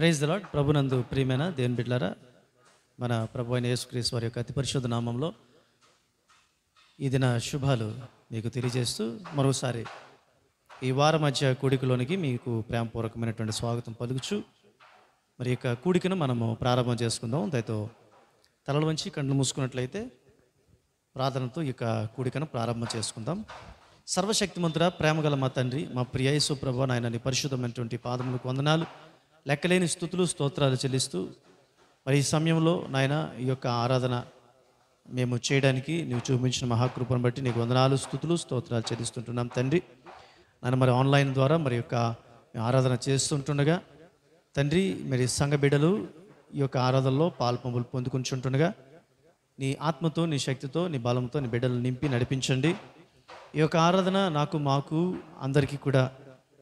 Praise the lord. ప్రభునందు ప్రియమైన దేవుని బిడ్డలారా, మన ప్రభు అయిన యేసుక్రీస్తు వారి యొక్క అతి పరిశుద్ధ నామంలో ఈ దిన శుభాలు మీకు తెలియజేస్తూ మరోసారి ఈ వార మధ్య కూడికలోనికి మీకు ప్రేమపూర్వకమైనటువంటి స్వాగతం పలుకుచు మరి యొక్క కూడికను మనము ప్రారంభం చేసుకుందాం. దయతో తలలు వంచి కళ్ళు మూసుకున్నట్లయితే ప్రార్థనతో ఈ యొక్క కూడికను ప్రారంభం చేసుకుందాం. సర్వశక్తిమంతుడా, ప్రేమగల మా తండ్రి, మా ప్రియ యేసు ప్రభువా, నాయన నీ పరిశుద్ధమైనటువంటి పాదములకు వందనాలు, లెక్కలేని స్తుతులు స్తోత్రాలు చెల్లిస్తూ మరి ఈ సమయంలో నాయన ఈ యొక్క ఆరాధన మేము చేయడానికి నీవు చూపించిన మహాకృపను బట్టి నీకు వందనాలు, స్తుతులు స్తోత్రాలు చెల్లిస్తుంటున్నాం తండ్రి. నాయన మరి ఆన్లైన్ ద్వారా మరి యొక్క ఆరాధన చేస్తుంటుండగా తండ్రి, మరి సంఘ బిడ్డలు ఈ యొక్క ఆరాధనలో పాల్పంపులు పొందుకుంటుండగా నీ ఆత్మతో, నీ శక్తితో, నీ బలంతో నీ బిడ్డలు నింపి నడిపించండి. ఈ యొక్క ఆరాధన నాకు మాకు అందరికీ కూడా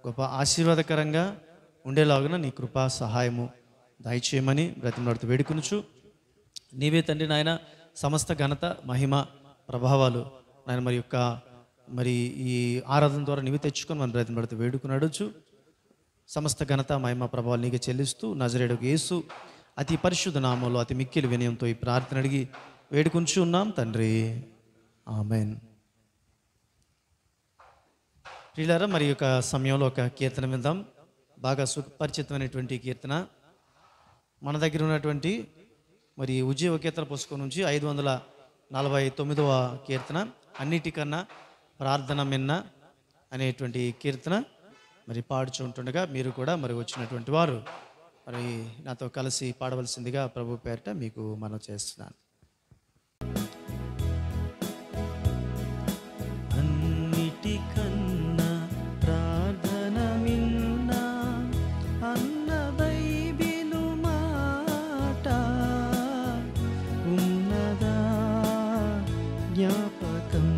గొప్ప ఆశీర్వాదకరంగా ఉండేలాగున నీ కృపా సహాయము దయచేయమని బ్రతిమలాడుతూ వేడుకొనుచు, నీవే తండ్రి నాయన సమస్త ఘనత మహిమ ప్రభావాలు నాయన మరి ఈ ఆరాధన ద్వారా నీవే తెచ్చుకొని మనం బ్రతిమలాడుతూ వేడుకున్నాడుచు. సమస్త ఘనత మహిమ ప్రభావాలు నీకే చెల్లిస్తూ నజరేయుడగు యేసు అతి పరిశుద్ధ నామంలో అతి మిక్కిలి వినయంతో ఈ ప్రార్థన అడిగి వేడుకొంచు ఉన్నాం తండ్రి, ఆమెన్. ప్రియులారా, మరి యొక్క సమయంలో ఒక కీర్తన విందాం. బాగా సుపరిచితమైనటువంటి కీర్తన, మన దగ్గర ఉన్నటువంటి మరి ఉజ్జీవ కీర్తన పుస్తకం నుంచి 549వ కీర్తన, అన్నిటికన్నా ప్రార్థన మిన్న అనేటువంటి కీర్తన మరి పాడుచుంటుండగా మీరు కూడా మరి వచ్చినటువంటి వారు మరి నాతో కలిసి పాడవలసిందిగా ప్రభు పేరిట మీకు మనం చేస్తున్నాను. అన్నిటికన్నా ప్రార్థన మిన్న అన్న బైబిలు మాట ఉన్నదా జ్ఞాపకం,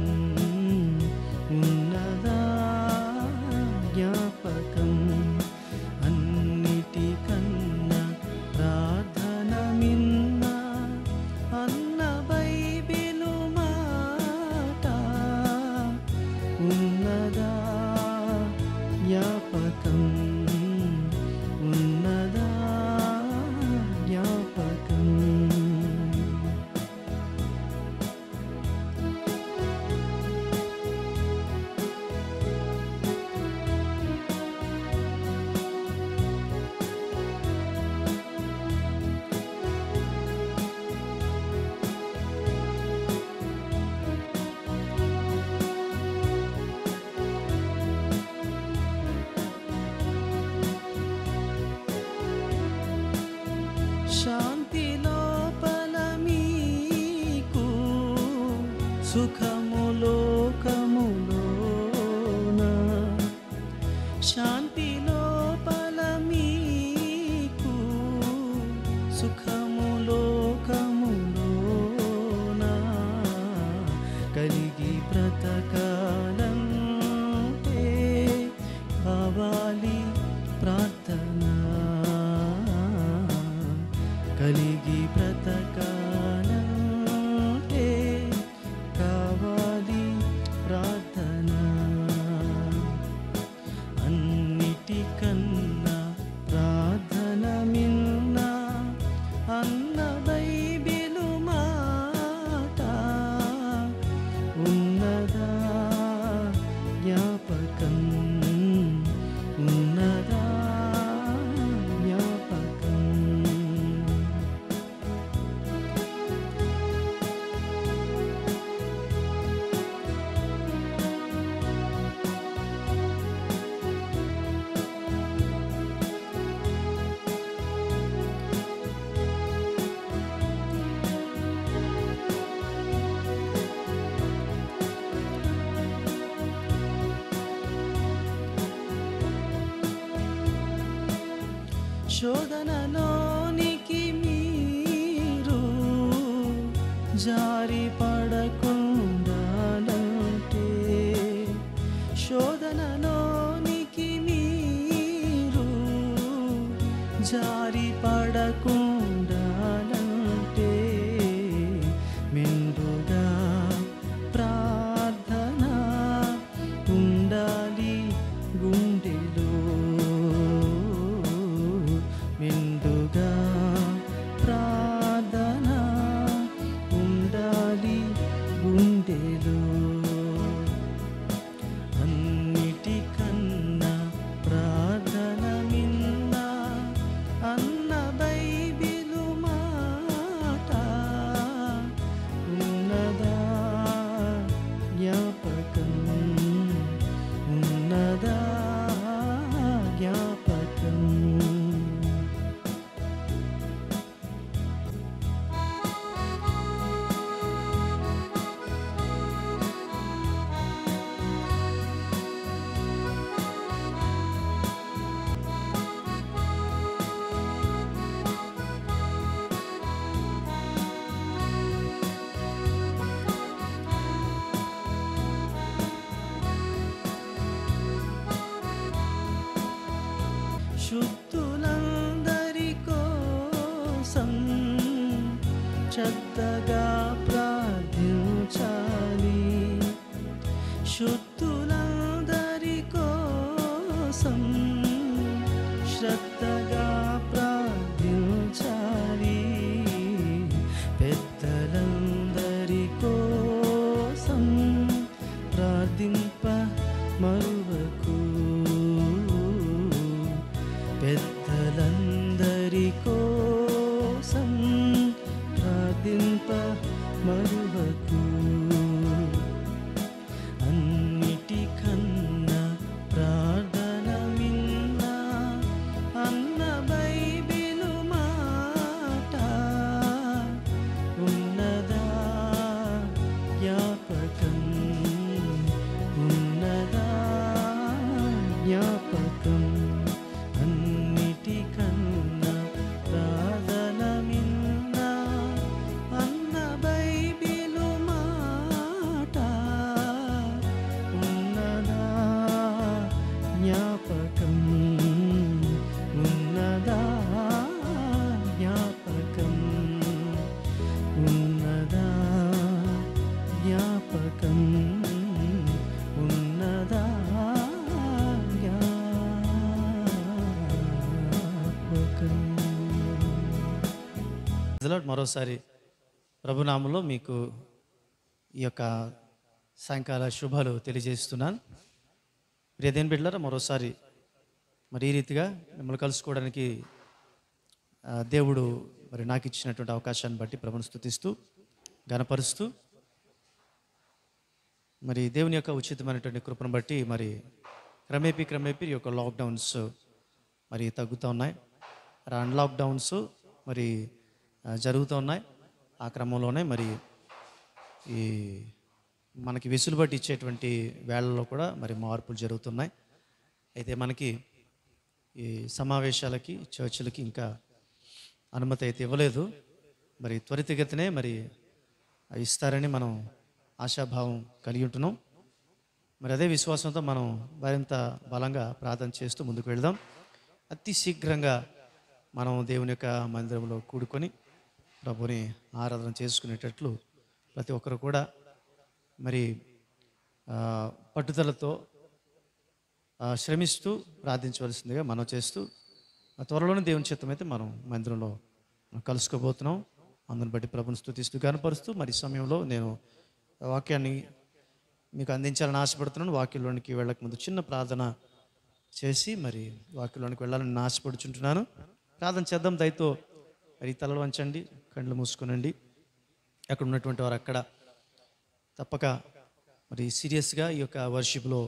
ఉన్నదా జ్ఞాపకం. అన్నిటికన్నా ప్రార్థన మిన్న అన్న బైబిలు మాట ఉన్నదా జ్ఞాపకం, ఉన్నదా జ్ఞాపకం. శాంతి లోపల మీకు సుఖము లోకములోన, శాంతి లోపల మీకు సుఖము లోకములోన, కలిగి బ్రతకాలంటే కావాలి ప్రార్థన, కలిగి బ్రతకాలంటే కావాలి ప్రార్థన. అన్నిటికన్నా ప్రార్థన మిన్న అన్న బైబిలు మాట ఉన్నదా జ్ఞాపకం, ఉన్నదా జ్ఞాపకం. శోధనలోనికి మీరు జారి పడకుండాలంటే, శోధనలోనికి మీరు జారి పడకుండాలంటే మెండుగా ప్రార్థన ఉండాలి గుండెలో. శుద్ధులందరి కోసం శ్రద్ధగా ప్రార్థించాలి. శుద్ధులందరి కోసం శ్రద్ధగా ప్రార్థించాలి. పెద్దలందరి కోసం ప్రార్థింప మరువకు. పెద్దలందరి కోసం ప్రార్థింప మరువకు. అన్నిటికన్నా ప్రార్థన మిన్నా అన్న బైబిలు మాట ఉన్నదా జ్ఞాపకం, ఉన్నదా జ్ఞాపకం. అన్నిటికన్నా ప్రార్థన మిన్నా అన్న బైబిలు మాట ఉన్నదా జ్ఞాపకం, ఉన్నదా జ్ఞాపకం, ఉన్నదా జ్ఞాపకం, ఉన్నదా జ్ఞాపకం. మరోసారి ప్రభునామంలో మీకు ఈ యొక్క సాయంకాల శుభాలు తెలియజేస్తున్నాను. ప్రియ దేవుని బిడ్డలారా, మరోసారి మరి ఈ రీతిగా మిమ్మల్ని కలుసుకోవడానికి దేవుడు మరి నాకు ఇచ్చినటువంటి అవకాశాన్ని బట్టి ప్రభుని స్తుతిస్తూ ఘనపరుస్తూ, మరి దేవుని యొక్క ఉచితమైనటువంటి కృపను బట్టి మరి క్రమేపీ ఈ యొక్క లాక్డౌన్స్ మరి తగ్గుతూ ఉన్నాయి. అన్లాక్డౌన్స్ మరి జరుగుతూ ఉన్నాయి. ఆ క్రమంలోనే మరి ఈ మనకి వెసులుబాటు ఇచ్చేటువంటి వేళల్లో కూడా మరి మార్పులు జరుగుతున్నాయి. అయితే మనకి ఈ సమావేశాలకి చర్చిలకి ఇంకా అనుమతి అయితే ఇవ్వలేదు. మరి త్వరితగతినే మరి ఇస్తారని మనం ఆశాభావం కలిగి ఉంటున్నాం. మరి అదే విశ్వాసంతో మనం మరింత బలంగా ప్రార్థన చేస్తూ ముందుకు వెళ్దాం. అతి శీఘ్రంగా మనం దేవుని యొక్క మందిరంలో కూడుకొని ప్రభుని ఆరాధన చేసుకునేటట్లు ప్రతి ఒక్కరు కూడా మరి పట్టుదలతో శ్రమిస్తూ ప్రార్థించవలసిందిగా మనం చేస్తూ, త్వరలోనే దేవుని చిత్తం అయితే మనం మందిరంలో కలుసుకోబోతున్నాం. అందుని బట్టి ప్రభుని స్తుతిస్తూ కనపరుస్తూ మరి సమయంలో నేను వాక్యాన్ని మీకు అందించాలని ఆశపడుతున్నాను. వాక్యంలోనికి వెళ్ళక ముందు చిన్న ప్రార్థన చేసి మరి వాక్యంలోనికి వెళ్ళాలని ఆశపడుచుంటున్నాను. ప్రార్థన చేద్దాం. దయతో మరి తలలు వంచండి, కళ్ళు మూసుకునండి. అక్కడ ఉన్నటువంటి వారు అక్కడ తప్పక మరి సీరియస్గా ఈ యొక్క వర్షిప్లో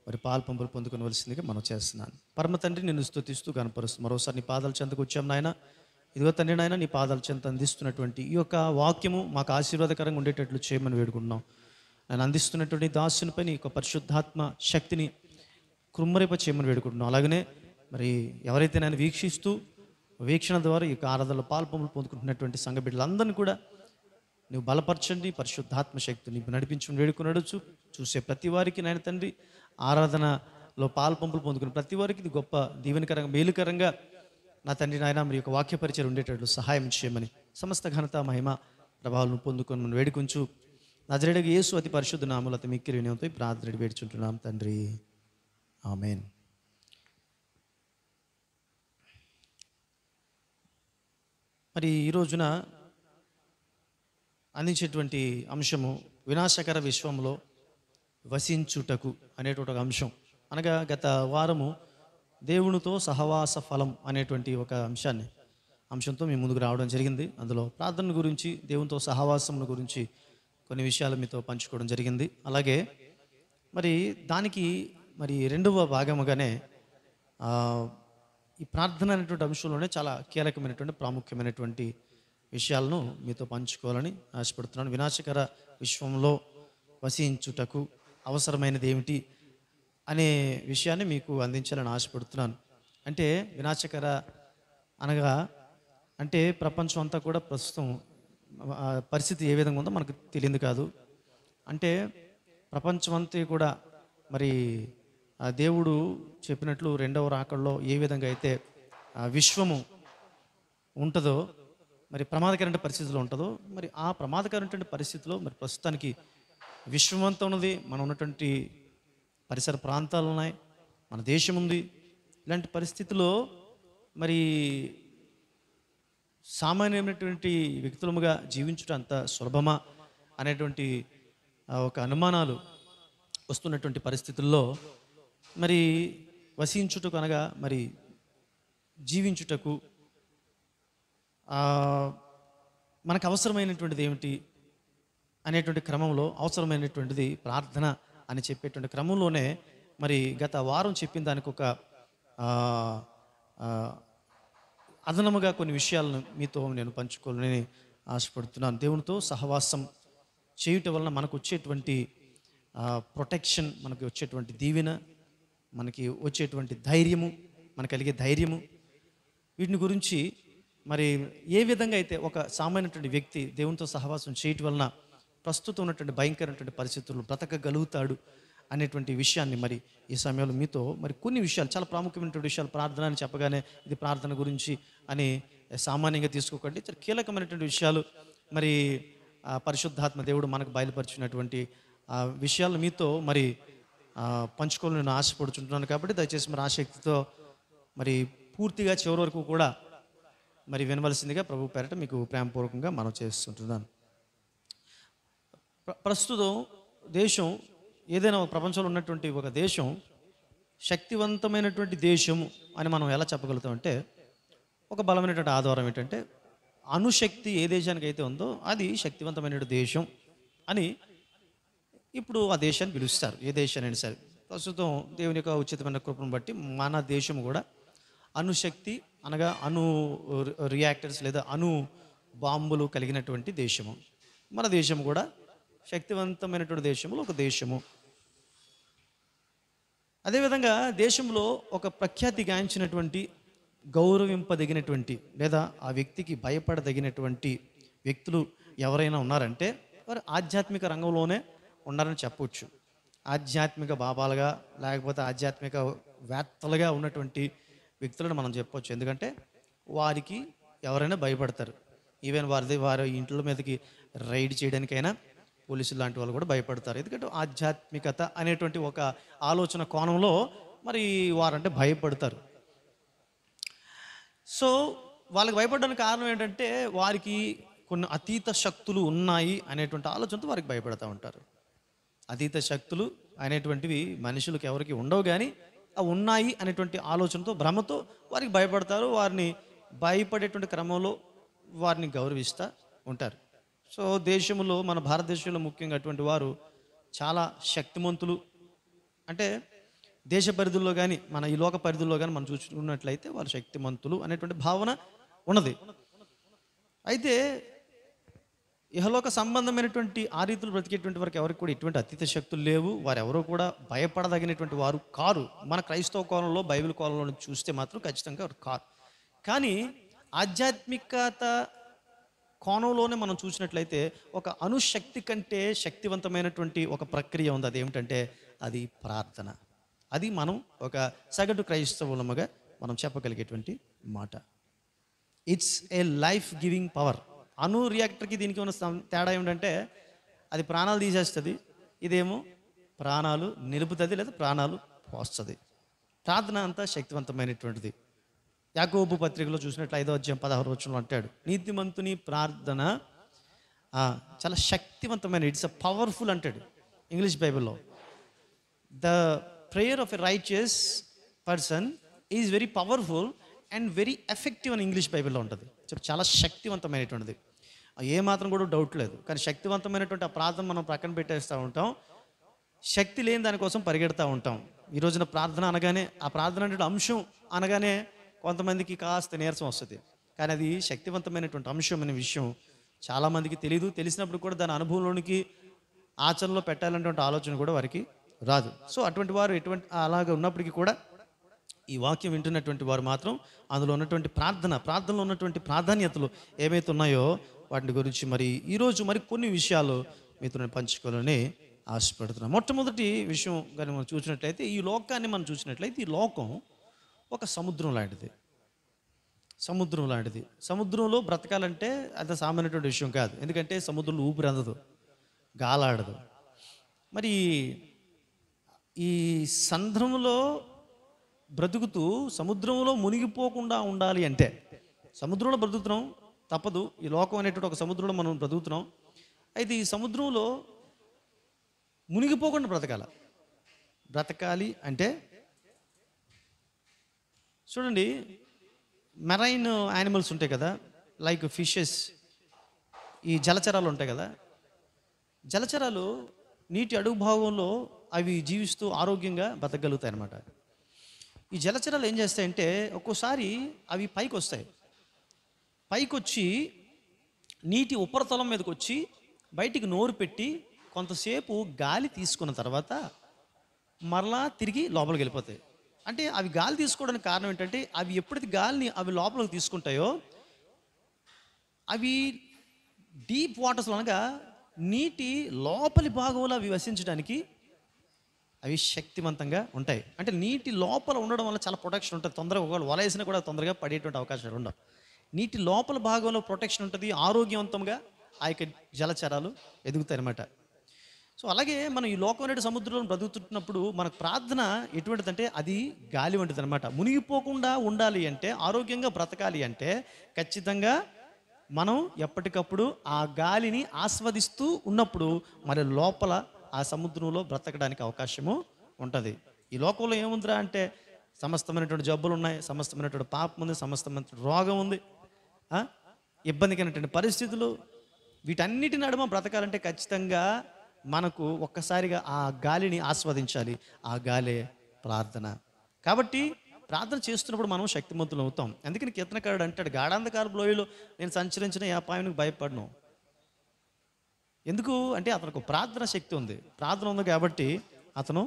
మరి పాల్పంపులు పొందుకొనవలసిందిగా మనం చేస్తున్నాను. పరమ తండ్రి, నిన్ను స్తుతిస్తూ కనపరుస్తూ మరోసారి నీ పాదాల చెంతకు వచ్చాం నాయన. ఇదిగో తండ్రి నాయన, నీ పాదాల చెంత అందిస్తున్నటువంటి ఈ యొక్క వాక్యము మాకు ఆశీర్వాదకరంగా ఉండేటట్లు చేయమని వేడుకుంటున్నాం. నేను అందిస్తున్నటువంటి దాసునిపై నీ యొక్క పరిశుద్ధాత్మ శక్తిని కృమ్మరిప చేయమని వేడుకుంటున్నాం. అలాగనే మరి ఎవరైతే నేను వీక్షణ ద్వారా ఈ యొక్క ఆరాధనలో పాల్పంపులు పొందుకుంటున్నటువంటి సంఘ బిడ్డలందరినీ కూడా నువ్వు బలపరచండి. పరిశుద్ధాత్మ శక్తిని నడిపించమని వేడుకున్నాడు. చూసే ప్రతి వారికి నాయన తండ్రి, ఆరాధనలో పాల్పంపులు పొందుకున్న ప్రతి వారికి ఇది గొప్ప దీవెనకరంగా మేలుకరంగా నా తండ్రి నాయన మరి యొక్క వాక్య పరిచయం ఉండేటట్లు సహాయం చేయమని సమస్త ఘనత మహిమ ప్రభావాలను పొందుకొని వేడుకుంటూ నజరేయుడైన యేసు అతి పరిశుద్ధ నామములో అతి మిక్కిలి వినయంతో ప్రార్థన వేడుచుంటున్నాం తండ్రి, ఆమేన్. మరి ఈ రోజున అందించేటువంటి అంశము వినాశకర విశ్వంలో వసించుటకు అనేటువంటి ఒక అంశం. అనగా గత వారము దేవునితో సహవాస ఫలం అనేటువంటి ఒక అంశంతో మేము ముందుకు రావడం జరిగింది. అందులో ప్రార్థన గురించి, దేవునితో సహవాసం గురించి కొన్ని విషయాలు మీతో పంచుకోవడం జరిగింది. అలాగే మరి దానికి మరి రెండవ భాగముగానే ఈ ప్రార్థన అనేటువంటి అంశంలోనే చాలా కీలకమైనటువంటి ప్రాముఖ్యమైనటువంటి విషయాలను మీతో పంచుకోవాలని ఆశపడుతున్నాను. వినాశకర విశ్వంలో వసించుటకు అవసరమైనది ఏమిటి అనే విషయాన్ని మీకు అందించాలని ఆశపడుతున్నాను. అంటే వినాశకర అనగా అంటే ప్రపంచం అంతా కూడా ప్రస్తుతం పరిస్థితి ఏ విధంగా ఉందో మనకు తెలియదు కాదు. అంటే ప్రపంచం అంతా కూడా మరి ఆ దేవుడు చెప్పినట్లు రెండవ రాకడలో ఏ విధంగా అయితే ఆ విశ్వము ఉంటుందో, మరి ప్రమాదకరమైన పరిస్థితిలో ఉంటుందో, మరి ఆ ప్రమాదకరమైనటువంటి పరిస్థితిలో మరి ప్రస్తుతానికి విశ్వమంతా ఉన్నది. మనం ఉన్నటువంటి పరిసర ప్రాంతాలు ఉన్నాయి, మన దేశం ఉంది. ఇలాంటి పరిస్థితుల్లో మరి సామాన్యమైనటువంటి వ్యక్తులముగా జీవించడం అంత సులభమా అనేటువంటి ఒక అనుమానాలు వస్తున్నటువంటి పరిస్థితుల్లో మరి వసించుటకు అనగా మరి జీవించుటకు మనకు అవసరమైనటువంటిది ఏమిటి అనేటువంటి క్రమంలో అవసరమైనటువంటిది ప్రార్థన అని చెప్పేటువంటి క్రమంలోనే మరి గత వారం చెప్పిన దానికి ఒక అదనముగా కొన్ని విషయాలను మీతో నేను పంచుకోవాలని ఆశపడుతున్నాను. దేవునితో సహవాసం చేయుట వలన మనకు వచ్చేటువంటి ప్రొటెక్షన్, మనకి వచ్చేటువంటి దీవెన, మనకి వచ్చేటువంటి ధైర్యము, మనకు కలిగే ధైర్యము, వీటిని గురించి మరి ఏ విధంగా అయితే ఒక సామాన్యటువంటి వ్యక్తి దేవునితో సహవాసం చేయటం వలన ప్రస్తుతం ఉన్నటువంటి భయంకరమైనటువంటి పరిస్థితుల్లో బ్రతకగలుగుతాడు అనేటువంటి విషయాన్ని మరి ఈ సమయంలో మీతో మరి కొన్ని విషయాలు, చాలా ప్రాముఖ్యమైనటువంటి విషయాలు, ప్రార్థన అని చెప్పగానే ఇది ప్రార్థన గురించి అని సామాన్యంగా తీసుకోకండి. చాలా కీలకమైనటువంటి విషయాలు మరి పరిశుద్ధాత్మ దేవుడు మనకు బయలుపరిచినటువంటి విషయాలు మీతో మరి పంచుకోవాలని నేను ఆశపడుచుంటున్నాను. కాబట్టి దయచేసి మరి ఆసక్తితో మరి పూర్తిగా చివరి వరకు కూడా మరి వినవలసిందిగా ప్రభు పేరట మీకు ప్రేమపూర్వకంగా మనం చేస్తుంటున్నాను. ప్రస్తుతం దేశం ఏదైనా ఒక ప్రపంచంలో ఉన్నటువంటి ఒక దేశం శక్తివంతమైనటువంటి దేశము అని మనం ఎలా చెప్పగలుగుతామంటే, ఒక బలమైనటువంటి ఆధారం ఏంటంటే అణుశక్తి ఏ దేశానికి అయితే ఉందో అది శక్తివంతమైన దేశం అని ఇప్పుడు ఆ దేశాన్ని పిలుస్తారు. ఏ దేశాన్ని సరే ప్రస్తుతం దేవుని యొక్క ఉచితమైన కృపను బట్టి మన దేశం కూడా అణుశక్తి అనగా అణు రియాక్టర్స్ లేదా అణు బాంబులు కలిగినటువంటి దేశము. మన దేశం కూడా శక్తివంతమైనటువంటి దేశంలో ఒక దేశము. అదేవిధంగా దేశంలో ఒక ప్రఖ్యాతి గాంచినటువంటి, గౌరవింపదగినటువంటి లేదా ఆ వ్యక్తికి భయపడదగినటువంటి వ్యక్తులు ఎవరైనా ఉన్నారంటే వారు ఆధ్యాత్మిక రంగంలోనే ఉన్నారని చెప్పవచ్చు. ఆధ్యాత్మిక బాబాలుగా లేకపోతే ఆధ్యాత్మిక వేత్తలుగా ఉన్నటువంటి వ్యక్తులను మనం చెప్పవచ్చు. ఎందుకంటే వారికి ఎవరైనా భయపడతారు. ఈవెన్ వారి ఇంట్లో మీదకి రైడ్ చేయడానికైనా పోలీసులు లాంటి వాళ్ళు కూడా భయపడతారు. ఎందుకంటే ఆధ్యాత్మికత అనేటువంటి ఒక ఆలోచన కోణంలో మరి వారంటే భయపడతారు. సో వాళ్ళకి భయపడడానికి కారణం ఏంటంటే వారికి కొన్ని అతీత శక్తులు ఉన్నాయి అనేటువంటి ఆలోచనతో వారికి భయపడుతూ ఉంటారు. అతీత శక్తులు అనేటువంటివి మనుషులకు ఎవరికి ఉండవు, కానీ అవి ఉన్నాయి అనేటువంటి ఆలోచనతో, భ్రమతో వారికి భయపడతారు. వారిని భయపడేటువంటి క్రమంలో వారిని గౌరవిస్తూ ఉంటారు. సో దేశంలో, మన భారతదేశంలో ముఖ్యంగా అటువంటి వారు చాలా శక్తిమంతులు. అంటే దేశ పరిధుల్లో కానీ మన ఈ లోక పరిధుల్లో కానీ మనం చూసుకున్నట్లయితే వారు శక్తిమంతులు అనేటువంటి భావన ఉన్నది. అయితే ఇహలోక సంబంధమైనటువంటి ఆ రీతులు బ్రతికేటువంటి వారికి ఎవరికి కూడా ఎటువంటి అతీత శక్తులు లేవు. వారెవరూ కూడా భయపడదగినటువంటి వారు కారు. మన క్రైస్తవ కోణంలో, బైబిల్ కోణంలో చూస్తే మాత్రం ఖచ్చితంగా వారు కారు. కానీ ఆధ్యాత్మికత కోణంలోనే మనం చూసినట్లయితే ఒక అణుశక్తి కంటే శక్తివంతమైనటువంటి ఒక ప్రక్రియ ఉంది. అదేమిటంటే అది ప్రార్థన. అది మనం ఒక సగటు క్రైస్తవులముగా మనం చెప్పగలిగేటువంటి మాట. It's a life giving power. అణు రియాక్టర్కి దీనికి ఉన్న తేడా ఏమిటంటే అది ప్రాణాలు తీసేస్తుంది, ఇదేమో ప్రాణాలు నిలుపుతుంది లేదా ప్రాణాలు పోస్తుంది. ప్రార్థన అంతా శక్తివంతమైనటువంటిది. యాకోబు పత్రికలో చూసినట్లు 5వ అధ్యాయం 16వ వచనంలో అంటాడు, నీతిమంతుని ప్రార్థన చాలా శక్తివంతమైన, ఇట్స్ అ పవర్ఫుల్ అంటాడు ఇంగ్లీష్ బైబిల్లో. The prayer of a righteous person is very powerful and very effective అని ఇంగ్లీష్ బైబిల్లో ఉంటుంది. చాలా శక్తివంతమైనటువంటిది, ఏమాత్రం కూడా డౌట్ లేదు. కానీ శక్తివంతమైనటువంటి ఆ ప్రార్థన మనం ప్రక్కన పెట్టేస్తూ ఉంటాం, శక్తి లేని దానికోసం పరిగెడుతూ ఉంటాం. ఈ రోజున ప్రార్థన అనగానే, ఆ ప్రార్థన అనే అంశం అనగానే కొంతమందికి కాస్త నీరసం వస్తుంది. కానీ అది శక్తివంతమైనటువంటి అంశం అనే విషయం చాలామందికి తెలియదు. తెలిసినప్పుడు కూడా దాని అనుభవంలోనికి ఆచరణలో పెట్టాలనేటువంటి ఆలోచన కూడా వారికి రాదు. సో అటువంటి వారు అలాగే ఉన్నప్పటికీ కూడా ఈ వాక్యం వింటున్నటువంటి వారు మాత్రం అందులో ఉన్నటువంటి ప్రార్థనలో ఉన్నటువంటి ప్రాధాన్యతలు ఏమైతే ఉన్నాయో వాటి గురించి మరి ఈరోజు మరి కొన్ని విషయాలు మీతో నేను పంచుకోవాలని ఆశపడుతున్నాం. మొట్టమొదటి విషయం కానీ మనం చూసినట్లయితే, ఈ లోకాన్ని మనం చూసినట్లయితే, ఈ లోకం ఒక సముద్రం లాంటిది. సముద్రం లాంటిది. సముద్రంలో బ్రతకాలంటే అది సామాన్యమైనటువంటి విషయం కాదు. ఎందుకంటే సముద్రంలో ఊపిరి అందదు, గాలాడదు. మరి ఈ సంద్రంలో బ్రతుకుతూ సముద్రంలో మునిగిపోకుండా ఉండాలి అంటే, సముద్రంలో బ్రతుకుతున్నాం, తప్పదు. ఈ లోకం అనేటువంటి ఒక సముద్రంలో మనం బ్రతుకుతున్నాం. అయితే ఈ సముద్రంలో మునిగిపోకుండా బ్రతకాలి అంటే చూడండి, మెరైన్ యానిమల్స్ ఉంటాయి కదా, లైక్ ఫిషెస్, ఈ జలచరాలు ఉంటాయి కదా. జలచరాలు నీటి అడుగు భాగంలో అవి జీవిస్తూ ఆరోగ్యంగా బతకగలుగుతాయి అన్నమాట. ఈ జలచరాలు ఏం చేస్తాయంటే, ఒక్కోసారి అవి పైకి వస్తాయి. పైకి వచ్చి నీటి ఉపరితలం మీదకి వచ్చి బయటికి నోరు పెట్టి కొంతసేపు గాలి తీసుకున్న తర్వాత మరలా తిరిగి లోపలికి వెళ్ళిపోతాయి. అంటే అవి గాలి తీసుకోవడానికి కారణం ఏంటంటే, అవి ఎప్పుడైతే గాలిని అవి లోపలికి తీసుకుంటాయో, అవి డీప్ వాటర్స్ అనగా నీటి లోపలి భాగంలో అవి వసించడానికి అవి శక్తివంతంగా ఉంటాయి. అంటే నీటి లోపల ఉండడం వల్ల చాలా ప్రొటెక్షన్ ఉంటుంది. తొందరగా ఒకవేళ వల వేసినా కూడా తొందరగా పడేటువంటి అవకాశాలు ఉండవు. నీటి లోపల భాగంలో ప్రొటెక్షన్ ఉంటుంది. ఆరోగ్యవంతంగా ఆ యొక్క జలచరాలు ఎదుగుతాయి అన్నమాట. సో అలాగే మనం ఈ లోకం అనే సముద్రంలో బ్రతుకుతున్నప్పుడు మనకు ప్రార్థన ఎటువంటిదంటే, అది గాలి వంటిది అనమాట. మునిగిపోకుండా ఉండాలి అంటే, ఆరోగ్యంగా బ్రతకాలి అంటే ఖచ్చితంగా మనం ఎప్పటికప్పుడు ఆ గాలిని ఆస్వాదిస్తూ ఉన్నప్పుడు మరి లోపల ఆ సముద్రంలో బ్రతకడానికి అవకాశము ఉంటుంది. ఈ లోకంలో ఏముందిరా అంటే, సమస్తమైనటువంటి జబ్బులు ఉన్నాయి, సమస్తమైనటువంటి పాపం ఉంది, సమస్తమైనటువంటి రోగం ఉంది, ఇబ్బందికరమైనటువంటి పరిస్థితులు. వీటన్నిటి నడుమ బ్రతకాలంటే ఖచ్చితంగా మనకు ఒక్కసారిగా ఆ గాలిని ఆస్వాదించాలి. ఆ గాలే ప్రార్థన. కాబట్టి ప్రార్థన చేస్తున్నప్పుడు మనం శక్తిమంతులు అవుతాం. అందుకని కీర్తనకారుడు అంటాడు, గాఢాంధకారపు లోయలో నేను సంచరించిన ఏ అపాయానికి భయపడను. ఎందుకు అంటే అతనికి ప్రార్థన శక్తి ఉంది. ప్రార్థన ఉంది కాబట్టి అతను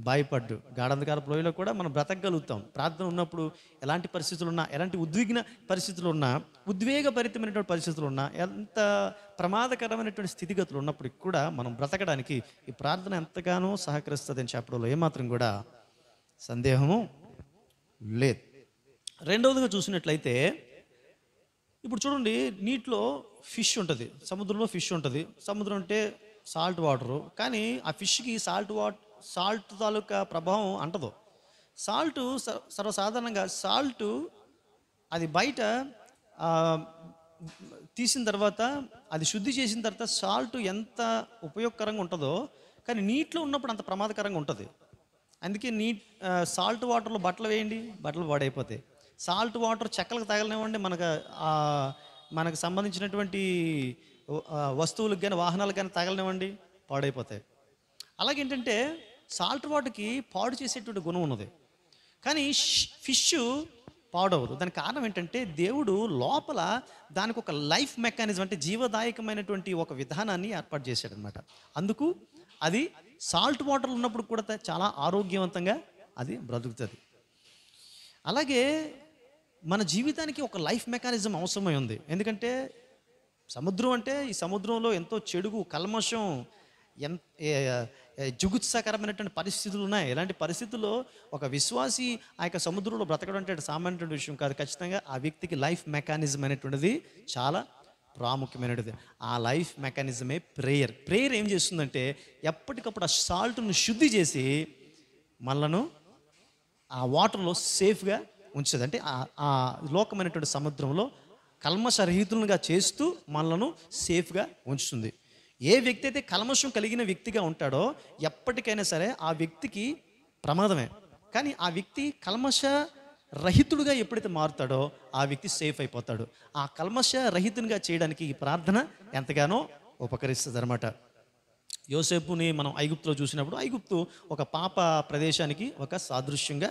భయపడ్డు. గాఢాంధకారపు లోయలో కూడా మనం బ్రతకగలుగుతాం. ప్రార్థన ఉన్నప్పుడు ఎలాంటి పరిస్థితులు ఉన్నా, ఎలాంటి ఉద్విగ్న పరిస్థితులు ఉన్నా, ఉద్వేగభరితమైనటువంటి పరిస్థితులు ఉన్నా, ఎంత ప్రమాదకరమైనటువంటి స్థితిగతులు ఉన్నప్పటికి కూడా మనం బ్రతకడానికి ఈ ప్రార్థన ఎంతగానో సహకరిస్తుంది అని చెప్పడంలో ఏమాత్రం కూడా సందేహము లేదు. రెండవదిగా చూసినట్లయితే, ఇప్పుడు చూడండి, నీటిలో ఫిష్ ఉంటుంది, సముద్రంలో ఫిష్ ఉంటుంది. సముద్రం అంటే సాల్ట్ వాటరు, కానీ ఆ ఫిష్కి సాల్ట్ తాలూకా ప్రభావం అంటదు. సాల్ట్ సర్వసాధారణంగా సాల్ట్ అది బయట తీసిన తర్వాత, అది శుద్ధి చేసిన తర్వాత సాల్ట్ ఎంత ఉపయోగకరంగా ఉంటుందో, కానీ నీటిలో ఉన్నప్పుడు అంత ప్రమాదకరంగా ఉంటుంది. అందుకే సాల్ట్ వాటర్లో బట్టలు వేయండి, బట్టలు పాడైపోతాయి. సాల్ట్ వాటర్ చెక్కలకు తగలనివ్వండి, మనకు సంబంధించినటువంటి వస్తువులకు కానీ వాహనాలకు కానీ తగలనివ్వండి, పాడైపోతాయి. అలాగేంటంటే సాల్ట్ వాటర్కి పాడు చేసేటువంటి గుణం ఉన్నది, కానీ ఫిష్ పాడవదు. దానికి కారణం ఏంటంటే, దేవుడు లోపల దానికి ఒక లైఫ్ మెకానిజం, అంటే జీవదాయకమైనటువంటి ఒక విధానాన్ని ఏర్పాటు చేశాడనమాట. అందుకు అది సాల్ట్ వాటర్ ఉన్నప్పుడు కూడా చాలా ఆరోగ్యవంతంగా అది బ్రతుకుతుంది. అలాగే మన జీవితానికి ఒక లైఫ్ మెకానిజం అవసరమై ఉంది. ఎందుకంటే సముద్రం అంటే, ఈ సముద్రంలో ఎంతో చెడుగు, కల్మషం, జుగుత్సాకరమైనటువంటి పరిస్థితులు ఉన్నాయి. ఇలాంటి పరిస్థితుల్లో ఒక విశ్వాసి ఆ యొక్క సముద్రంలో బ్రతకడం అంటే సామాన్యమైన విషయం కాదు. ఖచ్చితంగా ఆ వ్యక్తికి లైఫ్ మెకానిజం అనేటువంటిది చాలా ప్రాముఖ్యమైనది. ఆ లైఫ్ మెకానిజమే ప్రేయర్. ప్రేయర్ ఏం చేస్తుందంటే, ఎప్పటికప్పుడు ఆ సాల్ట్ను శుద్ధి చేసి మనలను ఆ వాటర్లో సేఫ్గా ఉంచుతుంది. అంటే ఆ లోకమైనటువంటి సముద్రంలో కల్మషరహితులుగా చేస్తూ మనలను సేఫ్గా ఉంచుతుంది. ఏ వ్యక్తి అయితే కల్మషం కలిగిన వ్యక్తిగా ఉంటాడో ఎప్పటికైనా సరే ఆ వ్యక్తికి ప్రమాదమే. కానీ ఆ వ్యక్తి కల్మష రహితుడుగా ఎప్పుడైతే మారుతాడో ఆ వ్యక్తి సేఫ్ అయిపోతాడు. ఆ కల్మష రహితునిగా చేయడానికి ఈ ప్రార్థన ఎంతగానో ఉపకరిస్తుంది అనమాట. యోసేపుని మనం ఐగుప్తులో చూసినప్పుడు, ఐగుప్తు ఒక పాప ప్రదేశానికి ఒక సాదృశ్యంగా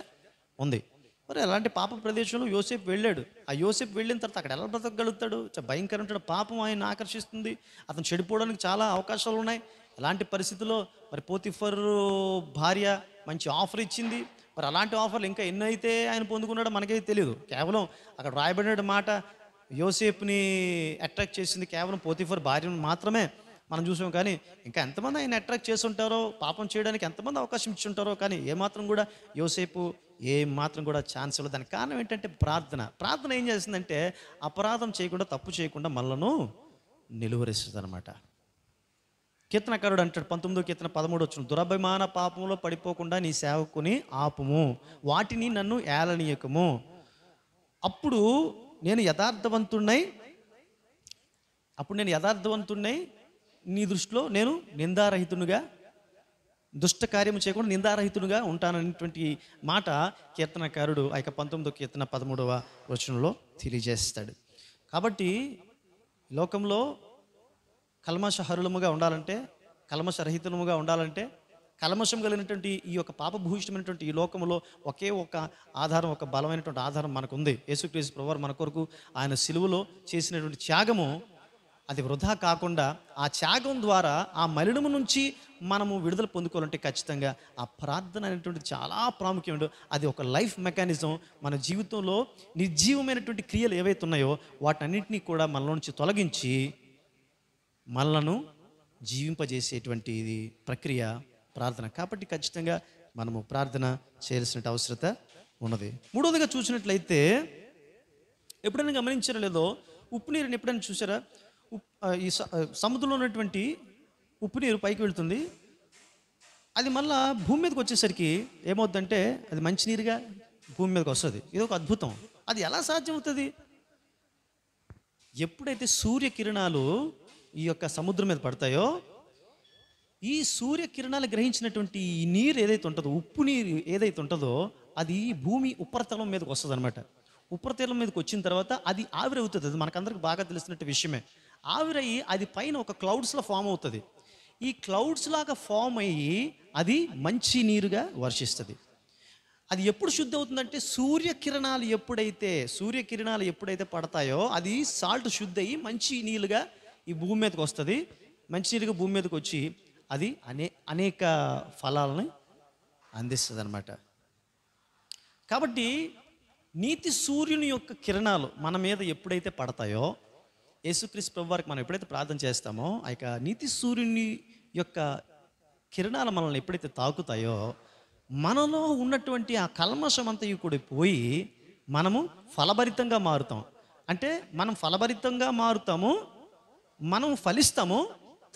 ఉంది. మరి అలాంటి పాప ప్రదేశంలో యోసేపు వెళ్ళాడు. ఆ యోసేపు వెళ్ళిన తర్వాత అక్కడ ఎలా బ్రతకగలుగుతాడు? భయంకరమైన పాపం ఆయన ఆకర్షిస్తుంది. అతను చెడిపోవడానికి చాలా అవకాశాలు ఉన్నాయి. అలాంటి పరిస్థితుల్లో మరి పోతిఫరు భార్య మంచి ఆఫర్ ఇచ్చింది. మరి అలాంటి ఆఫర్లు ఇంకా ఎన్నైతే ఆయన పొందుకున్నాడో మనకైతే తెలియదు. కేవలం అక్కడ రాయబడిన మాట యోసేపుని అట్రాక్ట్ చేసింది కేవలం పోతిఫర్ భార్యను మాత్రమే. మనం చూసాం. కానీ ఇంకా ఎంతమంది ఆయన అట్రాక్ట్ చేసి ఉంటారో, పాపం చేయడానికి ఎంతమంది అవకాశం ఇచ్చి ఉంటారో, కానీ ఏమాత్రం కూడా యోసేపు ఏమాత్రం కూడా ఛాన్స్ ఇవ్వలేదు. దానికి కారణం ఏంటంటే ప్రార్థన ఏం చేస్తుందంటే అపరాధం చేయకుండా, తప్పు చేయకుండా మనలను నిలువరిస్తుంది అనమాట. కీర్తనకారుడు అంటాడు 19వ కీర్తన 13 వచ్చిన, దురభిమాన పాపంలో పడిపోకుండా నీ సేవకుని ఆపుము, వాటిని నన్ను ఏలనీయకము, అప్పుడు నేను యథార్థవంతుణ్ణై నీ దృష్టిలో నేను నిందారహితునిగా, దుష్ట కార్యము చేయకుండా నిందారహితునిగా ఉంటాననేటువంటి మాట కీర్తనకారుడు ఆ యొక్క 19వ కీర్తన 13వ వచనంలో తెలియజేస్తాడు. కాబట్టి లోకంలో కల్మషహరులముగా ఉండాలంటే, కల్మషరహితముగా ఉండాలంటే, కల్మషం కలిగినటువంటి ఈ యొక్క పాపభూషితమైనటువంటి ఈ లోకంలో ఒకే ఒక ఆధారం, ఒక బలమైనటువంటి ఆధారం మనకు ఉంది. యేసుక్రీస్తు ప్రభువారు మన కొరకు ఆయన సిలువలో చేసినటువంటి త్యాగము అది వృధా కాకుండా, ఆ త్యాగం ద్వారా ఆ మలినము నుంచి మనము విడుదల పొందుకోవాలంటే ఖచ్చితంగా ఆ ప్రార్థన అనేటువంటిది చాలా ప్రాముఖ్యమైన, అది ఒక లైఫ్ మెకానిజం. మన జీవితంలో నిర్జీవమైనటువంటి క్రియలు ఏవైతే ఉన్నాయో వాటన్నిటినీ కూడా మనలో నుంచి తొలగించి మనలను జీవింపజేసేటువంటి ఇది ప్రక్రియ ప్రార్థన. కాబట్టి ఖచ్చితంగా మనము ప్రార్థన చేయాల్సిన అవసరత ఉన్నది. మూడవదిగా చూసినట్లయితే, ఎప్పుడైనా గమనించారో లేదో, ఉప్పు నీరుని ఎప్పుడైనా చూసారా? ఈ సముద్రంలో ఉన్నటువంటి ఉప్పు నీరు పైకి వెళ్తుంది, అది మళ్ళా భూమి మీదకి వచ్చేసరికి ఏమవుతుందంటే అది మంచినీరుగా భూమి మీదకి వస్తుంది. ఇది ఒక అద్భుతం. అది ఎలా సాధ్యమవుతుంది? ఎప్పుడైతే సూర్యకిరణాలు ఈ యొక్క సముద్రం మీద పడతాయో, ఈ సూర్యకిరణాలు గ్రహించినటువంటి ఈ నీరు ఏదైతే ఉంటుందో, ఉప్పు నీరు ఏదైతే ఉంటుందో, అది భూమి ఉపరితలం మీదకి వస్తుంది అనమాట. ఉపరితలం మీదకి వచ్చిన తర్వాత అది ఆవిరవుతుంది. అది మనకందరికి బాగా తెలిసినట్టు విషయమే. ఆవిరయ్యి అది పైన ఒక క్లౌడ్స్లో ఫామ్ అవుతుంది. ఈ క్లౌడ్స్ లాగా ఫామ్ అయ్యి అది మంచి నీరుగా వర్షిస్తుంది. అది ఎప్పుడు శుద్ధి అవుతుందంటే సూర్యకిరణాలు ఎప్పుడైతే పడతాయో అది సాల్ట్ శుద్ధి అయ్యి మంచి నీళ్ళుగా ఈ భూమి మీదకి వస్తుంది. మంచినీరుగా భూమి మీదకి వచ్చి అది అనేక ఫలాలను అందిస్తుంది అన్నమాట. కాబట్టి నీతి సూర్యుని యొక్క కిరణాలు మన మీద ఎప్పుడైతే పడతాయో, యేసుక్రీస్తు ప్రభువారికి మనం ఎప్పుడైతే ప్రార్థన చేస్తామో, ఆ యొక్క నీతి సూర్యుని యొక్క కిరణాలు మనల్ని ఎప్పుడైతే తాకుతాయో, మనలో ఉన్నటువంటి ఆ కల్మషం అంతా కూడా పోయి మనము ఫలభరితంగా మారుతాం. అంటే మనం ఫలభరితంగా మారుతాము, మనం ఫలిస్తాము,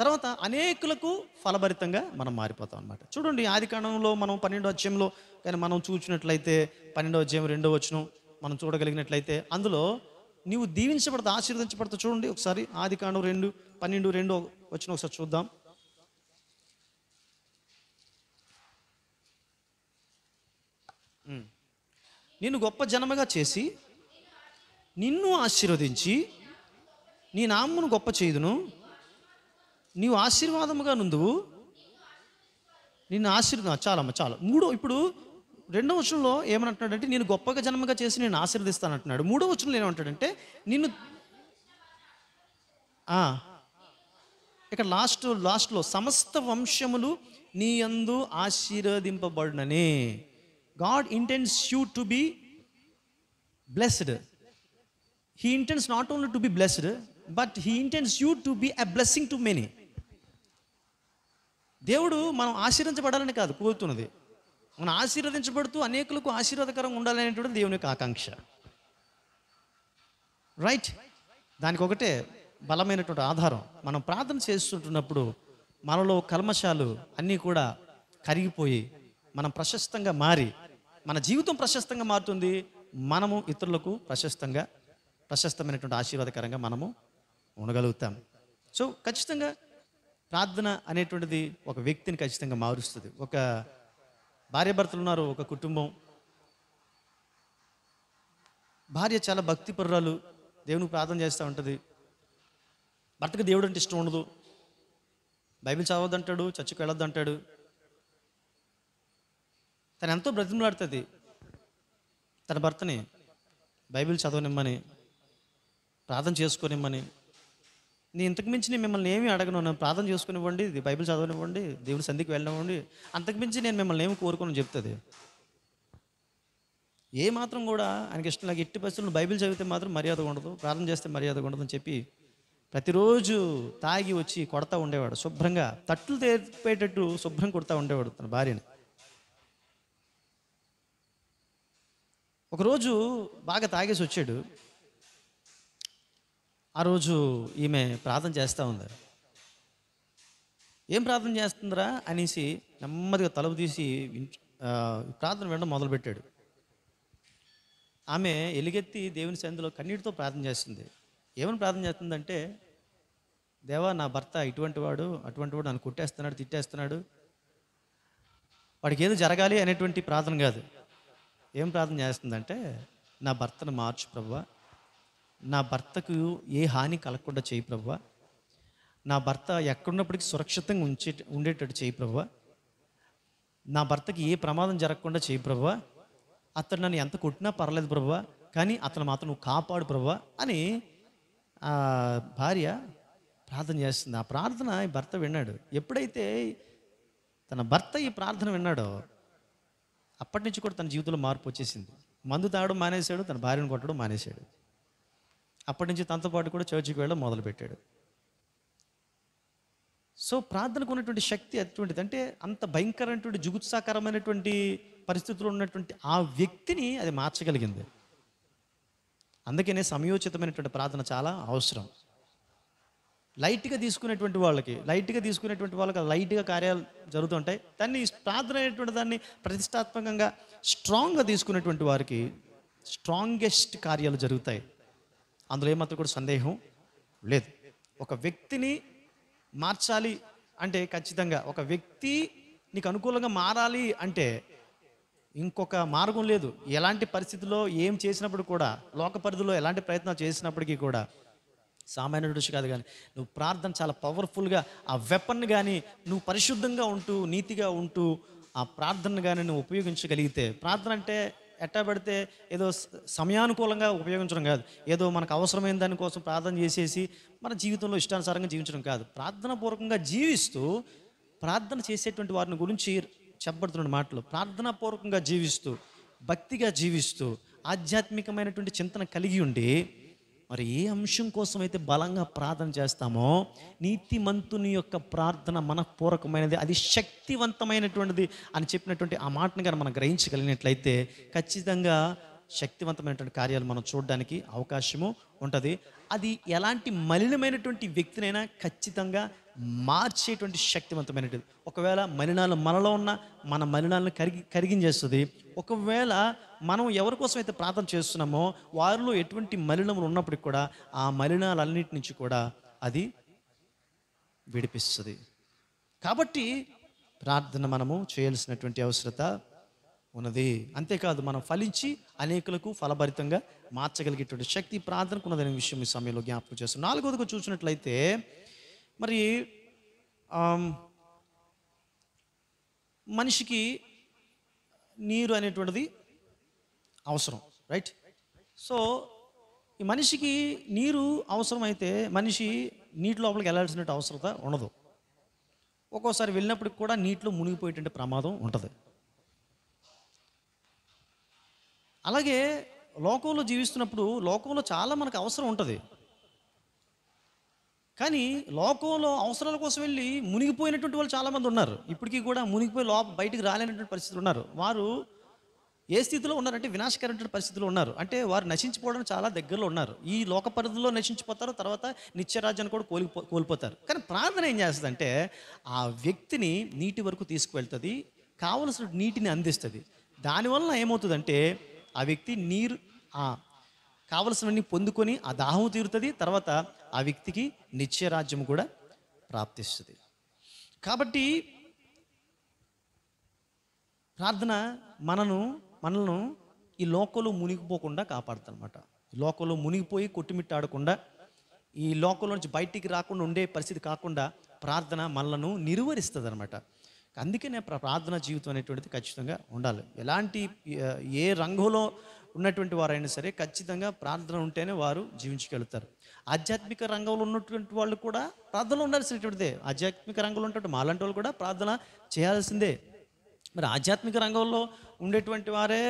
తర్వాత అనేకులకు ఫలభరితంగా మనం మారిపోతాం అన్నమాట. చూడండి, ఆదికాండంలో మనం 12వ అధ్యాయంలో కానీ మనం చూసినట్లయితే 12వ అధ్యాయం 2వ వచనం మనం చూడగలిగినట్లయితే, అందులో నీవు దీవించబడతా ఆశీర్వదించబడతా. చూడండి ఒకసారి, ఆదికాండం 12:2 వచనం ఒకసారి చూద్దాం. నిన్ను గొప్ప జనముగా చేసి నిన్ను ఆశీర్వదించి నీ నామమును గొప్ప చేయుదును, నీవు ఆశీర్వాదముగా నుందువు, నిన్ను చాలమ్మ చాలు. ఇప్పుడు 2వ వచనంలో ఏమంటున్నాడంటే నేను గొప్పగా జన్మగా చేసి నేను ఆశీర్వదిస్తాను అంటున్నాడు. 3వ వచనంలో ఏమంటాడంటే నిన్ను ఇక్కడ లాస్ట్లో సమస్త వంశములు నీ యందు ఆశీర్వదింపబడునని. God intends you to be blessed. He intends not only to be blessed, but he intends you to be a blessing to many. దేవుడు మనం ఆశీర్వదించబడాలని కాదు కోరుతున్నది, మనం ఆశీర్వదించబడుతూ అనేకులకు ఆశీర్వాదకరంగా ఉండాలనేటువంటి దేవుని యొక్క ఆకాంక్ష. రైట్? దానికి ఒకటే బలమైనటువంటి ఆధారం. మనం ప్రార్థన చేస్తుంటున్నప్పుడు మనలో కల్మషాలు అన్నీ కూడా కరిగిపోయి మనం ప్రశస్తంగా మారి మన జీవితం ప్రశస్తంగా మారుతుంది. మనము ఇతరులకు ప్రశస్తమైనటువంటి ఆశీర్వాదకరంగా మనము ఉండగలుగుతాం. సో ఖచ్చితంగా ప్రార్థన అనేటువంటిది ఒక వ్యక్తిని ఖచ్చితంగా మారుస్తుంది. ఒక భార్యాభర్తలు ఉన్నారు, ఒక కుటుంబం, భార్య చాలా భక్తిపరురాలు, దేవునికి ప్రార్థన చేస్తూ ఉంటుంది. భర్తకు దేవుడు అంటే ఇష్టం ఉండదు, బైబిల్ చదవద్దంటాడు, చర్చికి వెళ్ళొద్దంటాడు. తను ఎంతో బ్రతిమలాడుతుంది తన భర్తని బైబిల్ చదవనిమ్మని, ప్రార్థన చేసుకొనిమ్మని. నేను ఇంతకుమించి నేను మిమ్మల్ని ఏమీ అడగను, నన్ను ప్రార్థన చేసుకునివ్వండి, బైబిల్ చదవనివ్వండి, దేవుడి సంధికి వెళ్ళనివ్వండి, అంతకుమించి నేను మిమ్మల్ని ఏమి కోరుకోని చెప్తుంది. ఏ మాత్రం కూడా ఆయనకి ఇష్టం లేక ఎట్టి పరిస్థితుల్లో బైబిల్ చదివితే మాత్రం మర్యాద ఉండదు, ప్రార్థన చేస్తే మర్యాద ఉండదు అని చెప్పి ప్రతిరోజు తాగి వచ్చి కొడతా ఉండేవాడు, శుభ్రంగా తట్లు తెరిపోయేటట్టు శుభ్రం కొడతా ఉండేవాడు తన భార్యని. ఒకరోజు బాగా తాగేసి వచ్చాడు. ఆ రోజు ఈమె ప్రార్థన చేస్తూ ఉంది. ఏం ప్రార్థన చేస్తుందిరా అనేసి నెమ్మదిగా తలుపు తీసి ప్రార్థన వినడం మొదలుపెట్టాడు. ఆమె ఎలుగెత్తి దేవుని సన్నిధిలో కన్నీటితో ప్రార్థన చేస్తుంది. ఏమని ప్రార్థన చేస్తుందంటే, దేవా, నా భర్త ఇటువంటి వాడు అటువంటి వాడు, నన్ను కొట్టేస్తున్నాడు, తిట్టేస్తున్నాడు, వాడికి ఏదో జరగాలి అనేటువంటి ప్రార్థన కాదు. ఏం ప్రార్థన చేస్తుందంటే, నా భర్తను మార్చు ప్రభువా, నా భర్తకు ఏ హాని కలగకుండా చేయి ప్రభువా, నా భర్త ఎక్కడున్నప్పటికీ సురక్షితంగా ఉండేటట్టు చేయి ప్రభువా, నా భర్తకి ఏ ప్రమాదం జరగకుండా చేయి ప్రభువా, అతను నన్ను ఎంత కొట్టినా పర్లేదు ప్రభువా, కానీ అతను మాత్రం నువ్వు కాపాడు ప్రభువా అని ఆ భార్య ప్రార్థన చేస్తుంది. ఆ ప్రార్థన ఈ భర్త విన్నాడు. ఎప్పుడైతే తన భర్త ఈ ప్రార్థన విన్నాడో అప్పటి నుంచి కూడా తన జీవితంలో మార్పు వచ్చేసింది. మందు తాగడం మానేశాడు, తన భార్యను కొట్టడం మానేశాడు. అప్పటి నుంచి తనతో పాటు కూడా చర్చికి వెళ్ళడం మొదలుపెట్టాడు. సో ప్రార్థనకు ఉన్నటువంటి శక్తి అటువంటిది. అంటే అంత భయంకరమైనటువంటి జుగుత్సాకరమైనటువంటి పరిస్థితుల్లో ఉన్నటువంటి ఆ వ్యక్తిని అది మార్చగలిగింది. అందుకనే సమయోచితమైనటువంటి ప్రార్థన చాలా అవసరం. లైట్గా తీసుకునేటువంటి వాళ్ళకి లైట్గా కార్యాలు జరుగుతుంటాయి. దాన్ని ప్రార్థన అనేటువంటి దాన్ని ప్రతిష్టాత్మకంగా స్ట్రాంగ్గా తీసుకునేటువంటి వారికి స్ట్రాంగెస్ట్ కార్యాలు జరుగుతాయి. అందులో ఏమాత్రం కూడా సందేహం లేదు. ఒక వ్యక్తిని మార్చాలి అంటే ఖచ్చితంగా, ఒక వ్యక్తి నీకు అనుకూలంగా మారాలి అంటే ఇంకొక మార్గం లేదు. ఎలాంటి పరిస్థితుల్లో ఏం చేసినప్పుడు కూడా, లోక పరిధిలో ఎలాంటి ప్రయత్నాలు చేసినప్పటికీ కూడా సామాన్య దృష్టి కాదు. కానీ నువ్వు ప్రార్థన చాలా పవర్ఫుల్గా, ఆ వెపన్ కానీ నువ్వు పరిశుద్ధంగా ఉంటూ నీతిగా ఉంటూ ఆ ప్రార్థన కానీ నువ్వు ఉపయోగించగలిగితే, ప్రార్థన అంటే ఎట్టా పెడితే ఏదో సమయానుకూలంగా ఉపయోగించడం కాదు, ఏదో మనకు అవసరమైన దానికోసం ప్రార్థన చేసేసి మన జీవితంలో ఇష్టానుసారంగా జీవించడం కాదు. ప్రార్థనాపూర్వకంగా జీవిస్తూ, ప్రార్థన చేసేటువంటి వారిని గురించి చెప్పబడుతున్న మాటలు, ప్రార్థనాపూర్వకంగా జీవిస్తూ, భక్తిగా జీవిస్తూ, ఆధ్యాత్మికమైనటువంటి చింతన కలిగి ఉండి, మరి ఏ అంశం కోసం అయితే బలంగా ప్రార్థన చేస్తామో, నీతిమంతుని యొక్క ప్రార్థన మనఃపూర్వకమైనది, అది శక్తివంతమైనటువంటిది అని చెప్పినటువంటి ఆ మాటను కానీ మనం గ్రహించగలిగినట్లయితే ఖచ్చితంగా శక్తివంతమైనటువంటి కార్యాలు మనం చూడడానికి అవకాశము ఉంటుంది. అది ఎలాంటి మలినమైనటువంటి వ్యక్తినైనా ఖచ్చితంగా మార్చేటువంటి శక్తివంతమైనటువంటి. ఒకవేళ మలినాలు మనలో ఉన్న మన మలినాలను కరిగించేస్తుంది. ఒకవేళ మనం ఎవరి కోసం అయితే ప్రార్థన చేస్తున్నామో వారిలో ఎటువంటి మలినములు ఉన్నప్పటికి కూడా ఆ మలినాలన్నిటి నుంచి కూడా అది విడిపిస్తుంది. కాబట్టి ప్రార్థన మనము చేయాల్సినటువంటి అవసరత ఉన్నది. అంతేకాదు, మనం ఫలించి అనేకులకు ఫలభరితంగా మార్చగలిగేటువంటి శక్తి ప్రార్థనకు ఉన్నదనే విషయం ఈ సమయంలో జ్ఞాపకం చేస్తాం. 4వదిగా చూసినట్లయితే, మరి మనిషికి నీరు అనేటువంటిది అవసరం, రైట్? సో ఈ మనిషికి నీరు అవసరమైతే మనిషి నీటి లోపలికి వెళ్ళాల్సినట్టు అవసరత ఉండదు. ఒక్కోసారి వెళ్ళినప్పటికి కూడా నీటిలో మునిగిపోయేటువంటి ప్రమాదం ఉంటుంది. అలాగే లోకంలో జీవిస్తున్నప్పుడు లోకంలో చాలా మనకు అవసరం ఉంటుంది. కానీ లోకంలో అవసరాల కోసం వెళ్ళి మునిగిపోయినటువంటి వాళ్ళు చాలామంది ఉన్నారు. ఇప్పటికీ కూడా మునిగిపోయి బయటికి రాలేనటువంటి పరిస్థితులు ఉన్నారు. వారు ఏ స్థితిలో ఉన్నారంటే వినాశకరమైన పరిస్థితుల్లో ఉన్నారు. అంటే వారు నశించిపోవడానికి చాలా దగ్గరలో ఉన్నారు. ఈ లోక పరిధిలో నశించిపోతారు, తర్వాత నిత్యరాజ్యాన్ని కూడా కోల్పోతారు. కానీ ప్రార్థన ఏం చేస్తుందంటే ఆ వ్యక్తిని నీటి వరకు తీసుకువెళ్తుంది, కావలసిన నీటిని అందిస్తుంది. దానివల్ల ఏమవుతుందంటే ఆ వ్యక్తి నీరు కావలసినవన్నీ పొందుకొని ఆ దాహం తీరుతుంది. తర్వాత ఆ వ్యక్తికి నిత్యరాజ్యం కూడా ప్రాప్తిస్తుంది. కాబట్టి ప్రార్థన మనల్ని ఈ లోకంలో మునిగిపోకుండా కాపాడుతుందన్నమాట. ఈ లోకంలో మునిగిపోయి కొట్టుమిట్టాడకుండా, ఈ లోకంలో నుంచి బయటికి రాకుండా ఉండే పరిస్థితి కాకుండా ప్రార్థన మనలను నిర్వహిస్తుంది అనమాట. అందుకనే ప్రార్థనా జీవితం అనేటువంటిది ఖచ్చితంగా ఉండాలి. ఏ రంగంలో ఉన్నటువంటి వారైనా సరే ఖచ్చితంగా ప్రార్థన ఉంటేనే వారు జీవించగలుగుతారు. ఆధ్యాత్మిక రంగంలో ఉన్నటువంటి వాళ్ళు కూడా ప్రార్థనలో ఉండాల్సినటువంటిదే. ఆధ్యాత్మిక రంగంలో ఉన్నటువంటి మాలాంటి వాళ్ళు కూడా ప్రార్థన చేయాల్సిందే. మరి ఆధ్యాత్మిక రంగంలో ఉండేటువంటి వారే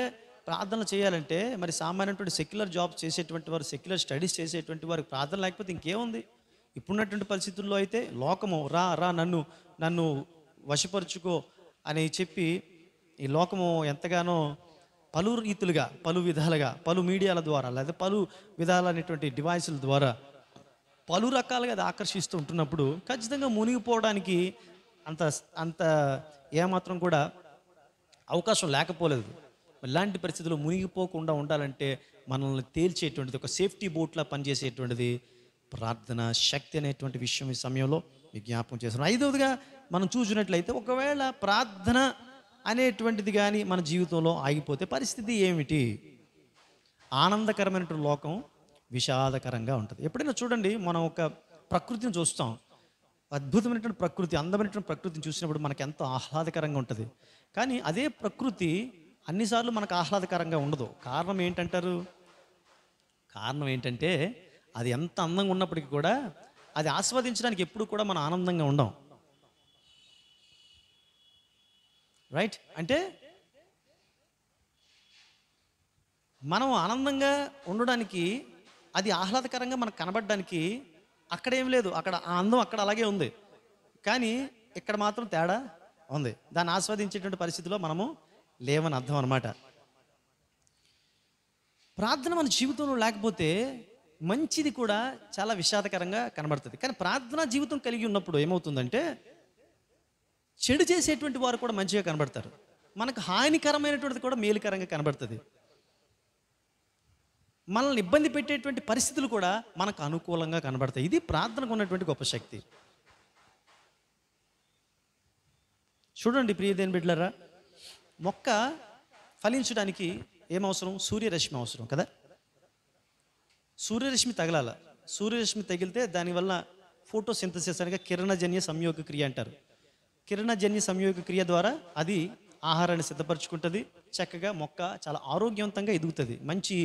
ప్రార్థన చేయాలంటే మరి సామాన్యటువంటి సెక్యులర్ జాబ్స్ చేసేటువంటి వారు, సెక్యులర్ స్టడీస్ చేసేటువంటి వారికి ప్రార్థన లేకపోతే ఇంకేముంది? ఇప్పుడున్నటువంటి పరిస్థితుల్లో అయితే లోకము రా రా నన్ను నన్ను వశపరుచుకో అని చెప్పి ఈ లోకము ఎంతగానో పలు రీతులుగా పలు విధాలుగా పలు మీడియాల ద్వారా లేదా పలు విధాలైనటువంటి డివైసుల ద్వారా పలు రకాలుగా అది ఆకర్షిస్తూ ఉంటున్నప్పుడు ఖచ్చితంగా మునిగిపోవడానికి అంత అంత ఏమాత్రం కూడా అవకాశం లేకపోలేదు. ఇలాంటి పరిస్థితుల్లో మునిగిపోకుండా ఉండాలంటే మనల్ని తేల్చేటువంటిది ఒక సేఫ్టీ బోట్లా పనిచేసేటువంటిది ప్రార్థన శక్తి అనేటువంటి విషయం ఈ సమయంలో మీకు జ్ఞాపకం చేస్తున్నాం. ఐదవదిగా మనం చూసినట్లయితే ఒకవేళ ప్రార్థన అనేటువంటిది కానీ మన జీవితంలో ఆగిపోతే పరిస్థితి ఏమిటి? ఆనందకరమైనటువంటి లోకం విషాదకరంగా ఉంటుంది. ఎప్పుడైనా చూడండి, మనం ఒక ప్రకృతిని చూస్తాం, అద్భుతమైనటువంటి ప్రకృతి, అందమైనటువంటి ప్రకృతిని చూసినప్పుడు మనకు ఎంతో ఆహ్లాదకరంగా ఉంటుంది. కానీ అదే ప్రకృతి అన్నిసార్లు మనకు ఆహ్లాదకరంగా ఉండదు. కారణం ఏంటంటారు? కారణం ఏంటంటే అది ఎంత అందంగా ఉన్నప్పటికీ కూడా అది ఆస్వాదించడానికి ఎప్పుడు కూడా మనం ఆనందంగా ఉండం. రైట్? అంటే మనం ఆనందంగా ఉండడానికి, అది ఆహ్లాదకరంగా మనకు కనబడడానికి అక్కడ ఏం లేదు, అక్కడ ఆ అందం అక్కడ అలాగే ఉంది. కానీ ఇక్కడ మాత్రం తేడా ఉంది. దాన్ని ఆస్వాదించేటువంటి పరిస్థితిలో మనము లేవని అర్థం అనమాట. ప్రార్థన మన జీవితంలో లేకపోతే మంచిది కూడా చాలా విషాదకరంగా కనబడుతుంది. కానీ ప్రార్థనా జీవితం కలిగి ఉన్నప్పుడు ఏమవుతుందంటే చెడు చేసేటువంటి వారు కూడా మంచిగా కనబడతారు, మనకు హానికరమైనటువంటిది కూడా మేలుకరంగా కనబడుతుంది. మనల్ని ఇబ్బంది పెట్టేటువంటి పరిస్థితులు కూడా మనకు అనుకూలంగా కనబడతాయి. ఇది ప్రార్థనకు ఉన్నటువంటి గొప్ప శక్తి. చూడండి ప్రియదేని బిడ్డలారా, మొక్క ఫలించడానికి ఏమవసరం? సూర్యరశ్మి అవసరం కదా. సూర్యరశ్మి తగలాల. సూర్యరశ్మి తగిలితే దానివల్ల ఫోటోసింథసిస్ అనగా కిరణజన్య సంయోగ క్రియ అంటారు. కిరణజన్య సంయోగ క్రియ ద్వారా అది ఆహారాన్ని సిద్ధపరచుకుంటుంది. చక్కగా మొక్క చాలా ఆరోగ్యవంతంగా ఎదుగుతుంది. మంచి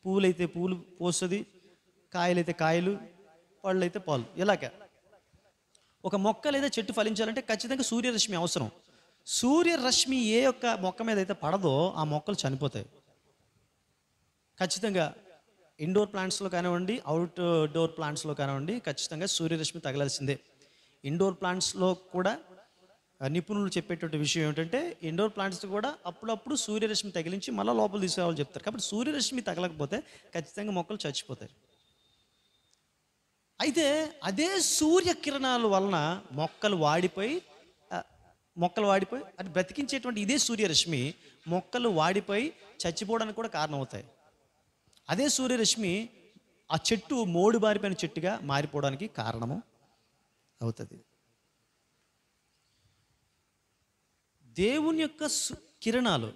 పువ్వులైతే పువ్వులు పోస్తుంది, కాయలైతే కాయలు, పళ్ళు అయితే పాలు. ఇలాగ ఒక మొక్క లేదా చెట్టు ఫలించాలంటే ఖచ్చితంగా సూర్యరశ్మి అవసరం. సూర్యరశ్మి ఏ యొక్క మొక్క మీద అయితే పడదో ఆ మొక్కలు చనిపోతాయి. ఖచ్చితంగా ఇండోర్ ప్లాంట్స్లో కానివ్వండి, అవుట్ డోర్ ప్లాంట్స్లో కానివ్వండి, ఖచ్చితంగా సూర్యరశ్మి తగలాల్సిందే. ఇండోర్ ప్లాంట్స్లో కూడా నిపుణులు చెప్పేటువంటి విషయం ఏమిటంటే ఇండోర్ ప్లాంట్స్ కూడా అప్పుడప్పుడు సూర్యరశ్మి తగిలించి మళ్ళీ లోపల తీసుకోవాలని చెప్తారు. కాబట్టి సూర్యరశ్మి తగలకపోతే ఖచ్చితంగా మొక్కలు చచ్చిపోతాయి. అయితే అదే సూర్యకిరణాల వలన మొక్కలు వాడిపోయి అది బ్రతికించేటువంటి ఇదే సూర్యరశ్మి మొక్కలు వాడిపోయి చచ్చిపోవడానికి కూడా కారణమవుతాయి. అదే సూర్యరశ్మి ఆ చెట్టు మోడు బారిపోయిన చెట్టుగా మారిపోవడానికి కారణము అవుతుంది. దేవుని యొక్క కిరణాలు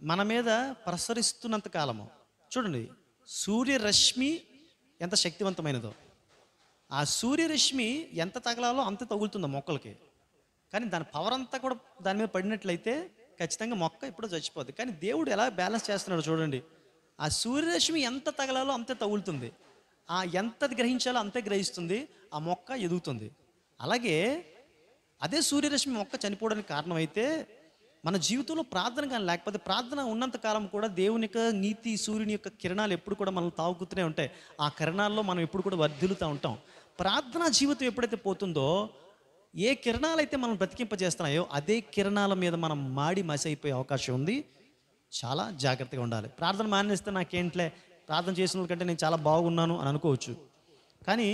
మన మీద ప్రసరిస్తున్నంత కాలము చూడండి, సూర్యరశ్మి ఎంత శక్తివంతమైనదో, ఆ సూర్యరశ్మి ఎంత తగలాలో అంత తగులుతుందో మొక్కలకి. కానీ దాని పవర్ అంతా కూడా దాని మీద పడినట్లయితే ఖచ్చితంగా మొక్క ఎప్పుడో చచ్చిపోద్ది. కానీ దేవుడు ఎలా బ్యాలెన్స్ చేస్తున్నాడు చూడండి. ఆ సూర్యరశ్మి ఎంత తగలాలో అంతే తగులుతుంది, ఆ ఎంతది గ్రహించాలో అంతే గ్రహిస్తుంది, ఆ మొక్క ఎదుగుతుంది. అలాగే అదే సూర్యరశ్మి మొక్క చనిపోవడానికి కారణమైతే మన జీవితంలో ప్రార్థన కానీ లేకపోతే ప్రార్థన ఉన్నంత కాలం కూడా దేవుని యొక్క నీతి సూర్యుని యొక్క కిరణాలు ఎప్పుడు కూడా మనల్ని తాగుతూనే ఉంటాయి. ఆ కిరణాల్లో మనం ఎప్పుడు కూడా వర్ధిల్లుతూ ఉంటాం. ప్రార్థనా జీవితం ఎప్పుడైతే పోతుందో, ఏ కిరణాలు అయితే మనం బ్రతికింపజేస్తున్నాయో అదే కిరణాల మీద మనం మాడి మసి అయిపోయే అవకాశం ఉంది. చాలా జాగ్రత్తగా ఉండాలి. ప్రార్థన మానేస్తే నాకేంట్లే, ప్రార్థన చేసిన కంటే నేను చాలా బాగున్నాను అని అనుకోవచ్చు. కానీ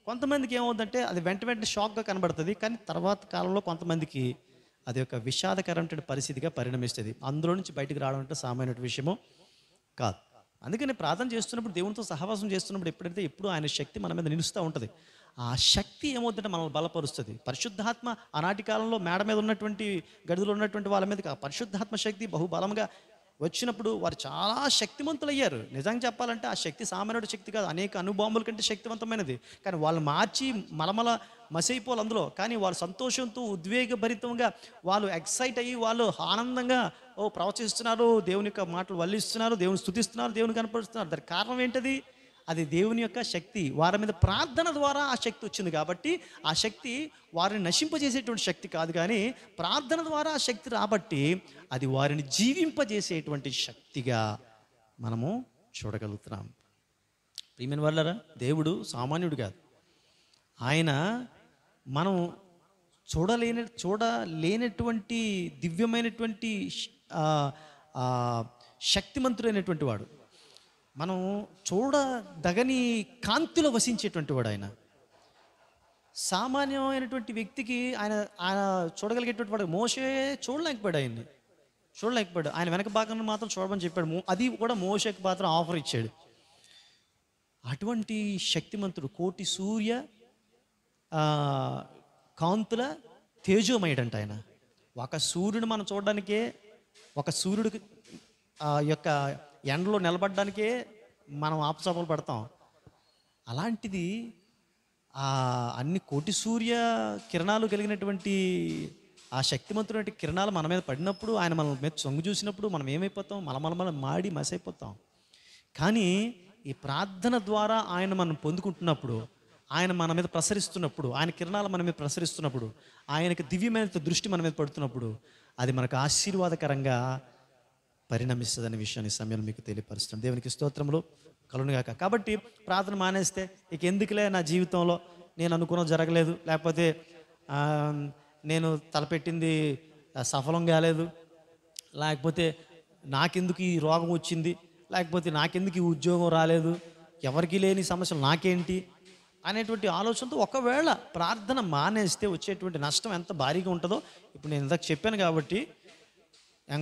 కొంతమందికి ఏమవుతుందంటే అది వెంటనే షాక్గా కనబడుతుంది. కానీ తర్వాత కాలంలో కొంతమందికి అది ఒక విషాదకరమైన పరిస్థితిగా పరిణమిస్తుంది. అందులో నుంచి బయటకు రావడం అంటే సామాన్య విషయమో కాదు. అందుకని ప్రార్థన చేస్తున్నప్పుడు, దేవునితో సహవాసం చేస్తున్నప్పుడు ఎప్పుడు ఆయన శక్తి మన మీద నిలుస్తూ ఉంటుంది. ఆ శక్తి ఏమవుతుందంటే మనల్ని బలపరుస్తుంది. పరిశుద్ధాత్మ ఆనాటి కాలంలో మేడ మీద ఉన్నటువంటి గడుదులో ఉన్నటువంటి వాళ్ళ మీదకి ఆ పరిశుద్ధాత్మ శక్తి బహుబలంగా వచ్చినప్పుడు వారు చాలా శక్తివంతులయ్యారు. నిజంగా చెప్పాలంటే ఆ శక్తి సామాన్యుడి శక్తి కాదు, అనేక అనుభవముల కంటే శక్తివంతమైనది. కానీ వాళ్ళు మార్చి మలమల మసైపోవాలి అందులో. కానీ వాళ్ళు సంతోషంతో ఉద్వేగభరితంగా వాళ్ళు ఎక్సైట్ అయ్యి వాళ్ళు ఆనందంగా ప్రవచిస్తున్నారు, దేవుని యొక్క మాటలు వల్లిస్తున్నారు, దేవుని స్తుతిస్తున్నారు, దేవుని కనపరుస్తున్నారు. దానికి కారణం ఏంటది? అది దేవుని యొక్క శక్తి. వారి మీద ప్రార్థన ద్వారా ఆ శక్తి వచ్చింది. కాబట్టి ఆ శక్తి వారిని నశింపజేసేటువంటి శక్తి కాదు, కానీ ప్రార్థన ద్వారా ఆ శక్తి రాబట్టి అది వారిని జీవింపజేసేటువంటి శక్తిగా మనము చూడగలుగుతున్నాం. ప్రియమైన వాళ్ళారా, దేవుడు సామాన్యుడు కాదు. ఆయన మనం చూడలేనటువంటి దివ్యమైనటువంటి ఆ, ఆ, శక్తిమంతుడైనటువంటి వాడు. మనం చూడదగని కాంతిలో వసించేటువంటి వాడు ఆయన. సామాన్యమైనటువంటి వ్యక్తికి ఆయన ఆయన చూడగలిగేటువంటి వాడు. మోషే చూడలేకపోయాడు, ఆయన్ని చూడలేకపోయాడు. ఆయన వెనక భాగాన్ని మాత్రం చూడమని చెప్పాడు. అది కూడా మోషేకి మాత్రం ఆఫర్ ఇచ్చాడు. అటువంటి శక్తిమంతుడు, కోటి సూర్య ఆ, కాంతుల తేజోమయుడంట ఆయన. ఒక సూర్యుడు మనం చూడడానికే, ఒక సూర్యుడికి యొక్క ఎండలో నిలబడడానికే మనం ఆపసోపలు పడతాం. అలాంటిది అన్ని కోటి సూర్య కిరణాలు కలిగినటువంటి ఆ శక్తిమంతుడి కిరణాలు మన మీద పడినప్పుడు, ఆయన మన మీద సొంగు చూసినప్పుడు మనం ఏమైపోతాం? మలమలమల మాడి మసైపోతాం. కానీ ఈ ప్రార్థన ద్వారా ఆయన మనం పొందుకుంటున్నప్పుడు, ఆయన మన మీద ప్రసరిస్తున్నప్పుడు, ఆయన కిరణాలు మన మీద ప్రసరిస్తున్నప్పుడు, ఆయనకి దివ్యమైన దృష్టి మన మీద పడుతున్నప్పుడు, అది మనకు ఆశీర్వాదకరంగా పరిణమిస్తుందనే విషయాన్ని సమయంలో మీకు తెలియపరుస్తుంది. దేవునికి స్తోత్రములు కలుగునుగాక. కాబట్టి ప్రార్థన మానేస్తే ఇక ఎందుకులే, నా జీవితంలో నేను అనుకున్నది జరగలేదు, లేకపోతే నేను తలపెట్టింది సఫలం కాలేదు, లేకపోతే నాకెందుకు ఈ రోగం వచ్చింది, లేకపోతే నాకెందుకు ఈ ఉద్యోగం రాలేదు, ఎవరికి లేని సమస్యలు నాకేంటి అనేటువంటి ఆలోచనతో ఒకవేళ ప్రార్థన మానేస్తే వచ్చేటువంటి నష్టం ఎంత భారీగా ఉంటుందో ఇప్పుడు నేను ఇందాక చెప్పాను. కాబట్టి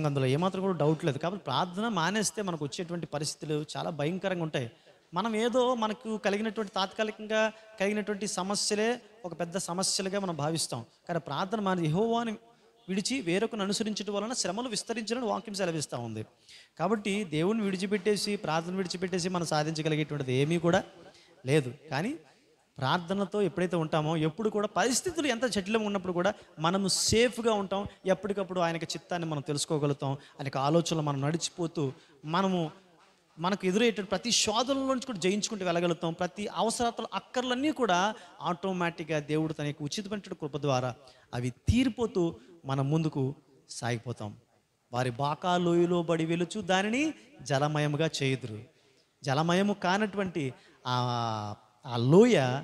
అందులో ఏమాత్రం కూడా డౌట్ లేదు. కాబట్టి ప్రార్థన మానేస్తే మనకు వచ్చేటువంటి పరిస్థితులు చాలా భయంకరంగా ఉంటాయి. మనం ఏదో మనకు కలిగినటువంటి తాత్కాలికంగా కలిగినటువంటి సమస్యలే ఒక పెద్ద సమస్యలుగా మనం భావిస్తాం. కానీ ప్రార్థన మన యెహోవాని విడిచి వేరొకను అనుసరించడం వలన శ్రమలు విస్తరించాలని వాక్యం సెలవిస్తూ ఉంది. కాబట్టి దేవుని విడిచిపెట్టేసి, ప్రార్థన విడిచిపెట్టేసి మనం సాధించగలిగేటువంటిది ఏమీ కూడా లేదు. కానీ ప్రార్థనతో ఎప్పుడైతే ఉంటామో, ఎప్పుడు కూడా పరిస్థితులు ఎంత జటిలంగా ఉన్నప్పుడు కూడా మనము సేఫ్గా ఉంటాం. ఎప్పటికప్పుడు ఆయనకి చిత్తాన్ని మనం తెలుసుకోగలుగుతాం. ఆయనకు ఆలోచనలు మనం నడిచిపోతూ మనకు ఎదురయ్యేటువంటి ప్రతి శోధనల నుంచి కూడా జయించుకుంటూ వెళ్ళగలుగుతాం. ప్రతి అవసరాలు, అక్కర్లన్నీ కూడా ఆటోమేటిక్గా దేవుడు తన యొక్క ఉచితమైన కృప ద్వారా అవి తీరిపోతూ మనం ముందుకు సాగిపోతాం. వారి బాకా లోయలో బడి వెలుచు దానిని జలమయముగా చేయుదురు. జలమయము కానటువంటి ఆ లోయ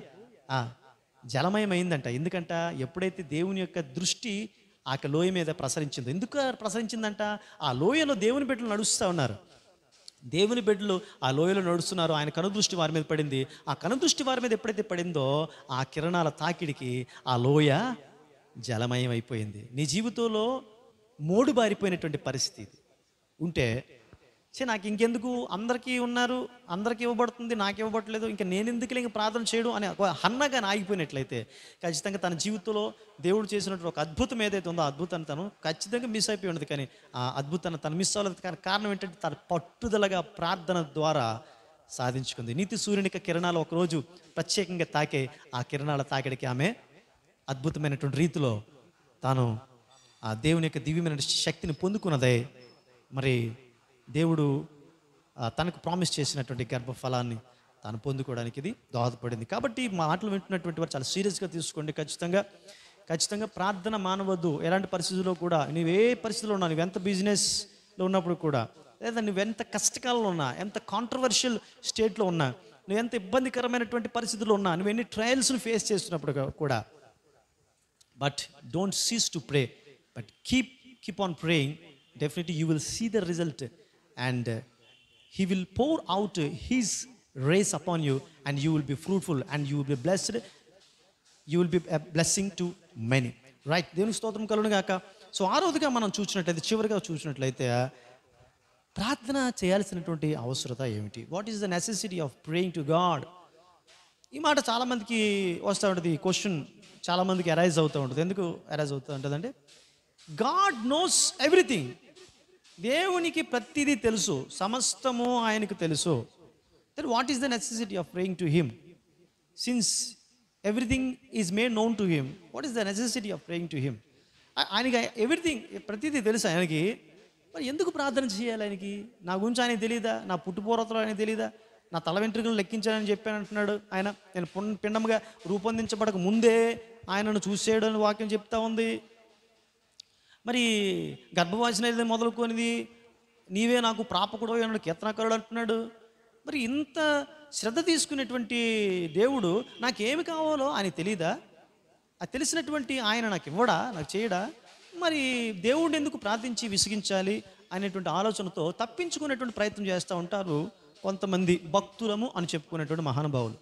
జలమయమైందంట. ఎందుకంట? ఎప్పుడైతే దేవుని యొక్క దృష్టి ఆ లోయ మీద ప్రసరించిందో. ఎందుకు ప్రసరించిందంట? ఆ లోయలో దేవుని బిడ్డలు నడుస్తూ ఉన్నారు. దేవుని బిడ్డలు ఆ లోయలో నడుస్తున్నారు. ఆయన కనుదృష్టి వారి మీద పడింది. ఆ కనుదృష్టి వారి మీద ఎప్పుడైతే పడిందో, ఆ కిరణాల తాకిడికి ఆ లోయ జలమయం అయిపోయింది. నీ జీవితంలో మోడు బారిపోయినటువంటి పరిస్థితి ఉంటే, నాకు ఇంకెందుకు, అందరికీ ఉన్నారు, అందరికీ ఇవ్వబడుతుంది, నాకు ఇవ్వబడట్లేదు, ఇంకా నేను ఎందుకు ఇంక ప్రార్థన చేయడం అని హన్నగా ఆగిపోయినట్లయితే, ఖచ్చితంగా తన జీవితంలో దేవుడు చేసినటువంటి ఒక అద్భుతం ఏదైతే ఉందో, ఆ అద్భుతాన్ని తను ఖచ్చితంగా మిస్ అయిపోయి ఉండదు. కానీ ఆ అద్భుతాన్ని తను మిస్ అవ్వలేదు. కానీ కారణం ఏంటంటే, తన పట్టుదలగా ప్రార్థన ద్వారా సాధించుకుంది. నీతి సూర్యునికి కిరణాలు ఒకరోజు ప్రత్యేకంగా తాకే ఆ కిరణాల తాకిడికి ఆమె అద్భుతమైనటువంటి రీతిలో తాను ఆ దేవుని యొక్క దివ్యమైన శక్తిని పొందుకున్నదే. మరి దేవుడు తనకు ప్రామిస్ చేసినటువంటి గర్భఫలాన్ని తాను పొందుకోవడానికి ఇది దోహదపడింది. కాబట్టి మాటలు వింటున్నటువంటి వారు చాలా సీరియస్గా తీసుకోండి. ఖచ్చితంగా ప్రార్థన మానవద్దు. ఎలాంటి పరిస్థితుల్లో కూడా, నువ్వే పరిస్థితుల్లో ఉన్నా, నువ్వెంత బిజినెస్లో ఉన్నప్పుడు కూడా, లేదా నువ్వెంత కష్టకాలంలో ఉన్నా, ఎంత కాంట్రవర్షియల్ స్టేట్లో ఉన్నా, నువ్వెంత ఇబ్బందికరమైనటువంటి పరిస్థితుల్లో ఉన్నా, నువ్వు ఎన్ని ట్రయల్స్ను ఫేస్ చేస్తున్నప్పుడు కూడా, but don't cease to pray, but keep on praying. Definitely you will see the result and he will pour out his race upon you and you will be fruitful and you will be blessed. You will be a blessing to many. Right? దేవునికి స్తోత్రం కలుగును గాక. So ఆరోదిగా మనం చూసినట్లయితే, చివరిగా చూసినట్లయితే, ప్రార్థన చేయాల్సినటువంటి అవసరత ఏమిటి? What is the necessity of praying to God? ఈ మాట చాలామందికి వస్తూ ఉంటుంది. ఈ క్వశ్చన్ చాలామందికి అరైజ్ అవుతూ ఉంటుంది. ఎందుకు అరైజ్ అవుతూ ఉంటుందంటే, గాడ్ నోస్ ఎవ్రీథింగ్. దేవునికి ప్రతిదీ తెలుసు, సమస్తము ఆయనకు తెలుసు. Then what is the necessity of praying to him? Since everything is made known to him, what is the necessity of praying to him? ఆయనకి ఎవ్రీథింగ్, ప్రతిదీ తెలుసు ఆయనకి. మరి ఎందుకు ప్రార్థన చేయాలి ఆయనకి? నా గురించి ఆయనకి తెలియదా? నా పుట్టుపూర్వతలు ఆయనకి తెలియదా? నా తల వెంట్రుకలు లెక్కించాలని చెప్పాను అంటున్నాడు ఆయన. నేను పిండముగా రూపొందించబడక ముందే ఆయనను చూసేయడు అని వాక్యం చెప్తా ఉంది. మరి గర్భవాసన మొదలుకొనిది నీవే నాకు ప్రాపకుడు అన్నాడు, కీర్తనకారుడు అంటున్నాడు. మరి ఇంత శ్రద్ధ తీసుకునేటువంటి దేవుడు నాకేమి కావాలో ఆయన తెలియదా? అది తెలిసినటువంటి ఆయన నాకు ఇవ్వడా, నాకు చేయడా? మరి దేవుడిని ఎందుకు ప్రార్థించి విసిగించాలి అనేటువంటి ఆలోచనతో తప్పించుకునేటువంటి ప్రయత్నం చేస్తూ ఉంటారు కొంతమంది భక్తులము అని చెప్పుకునేటువంటి మహానుభావులు.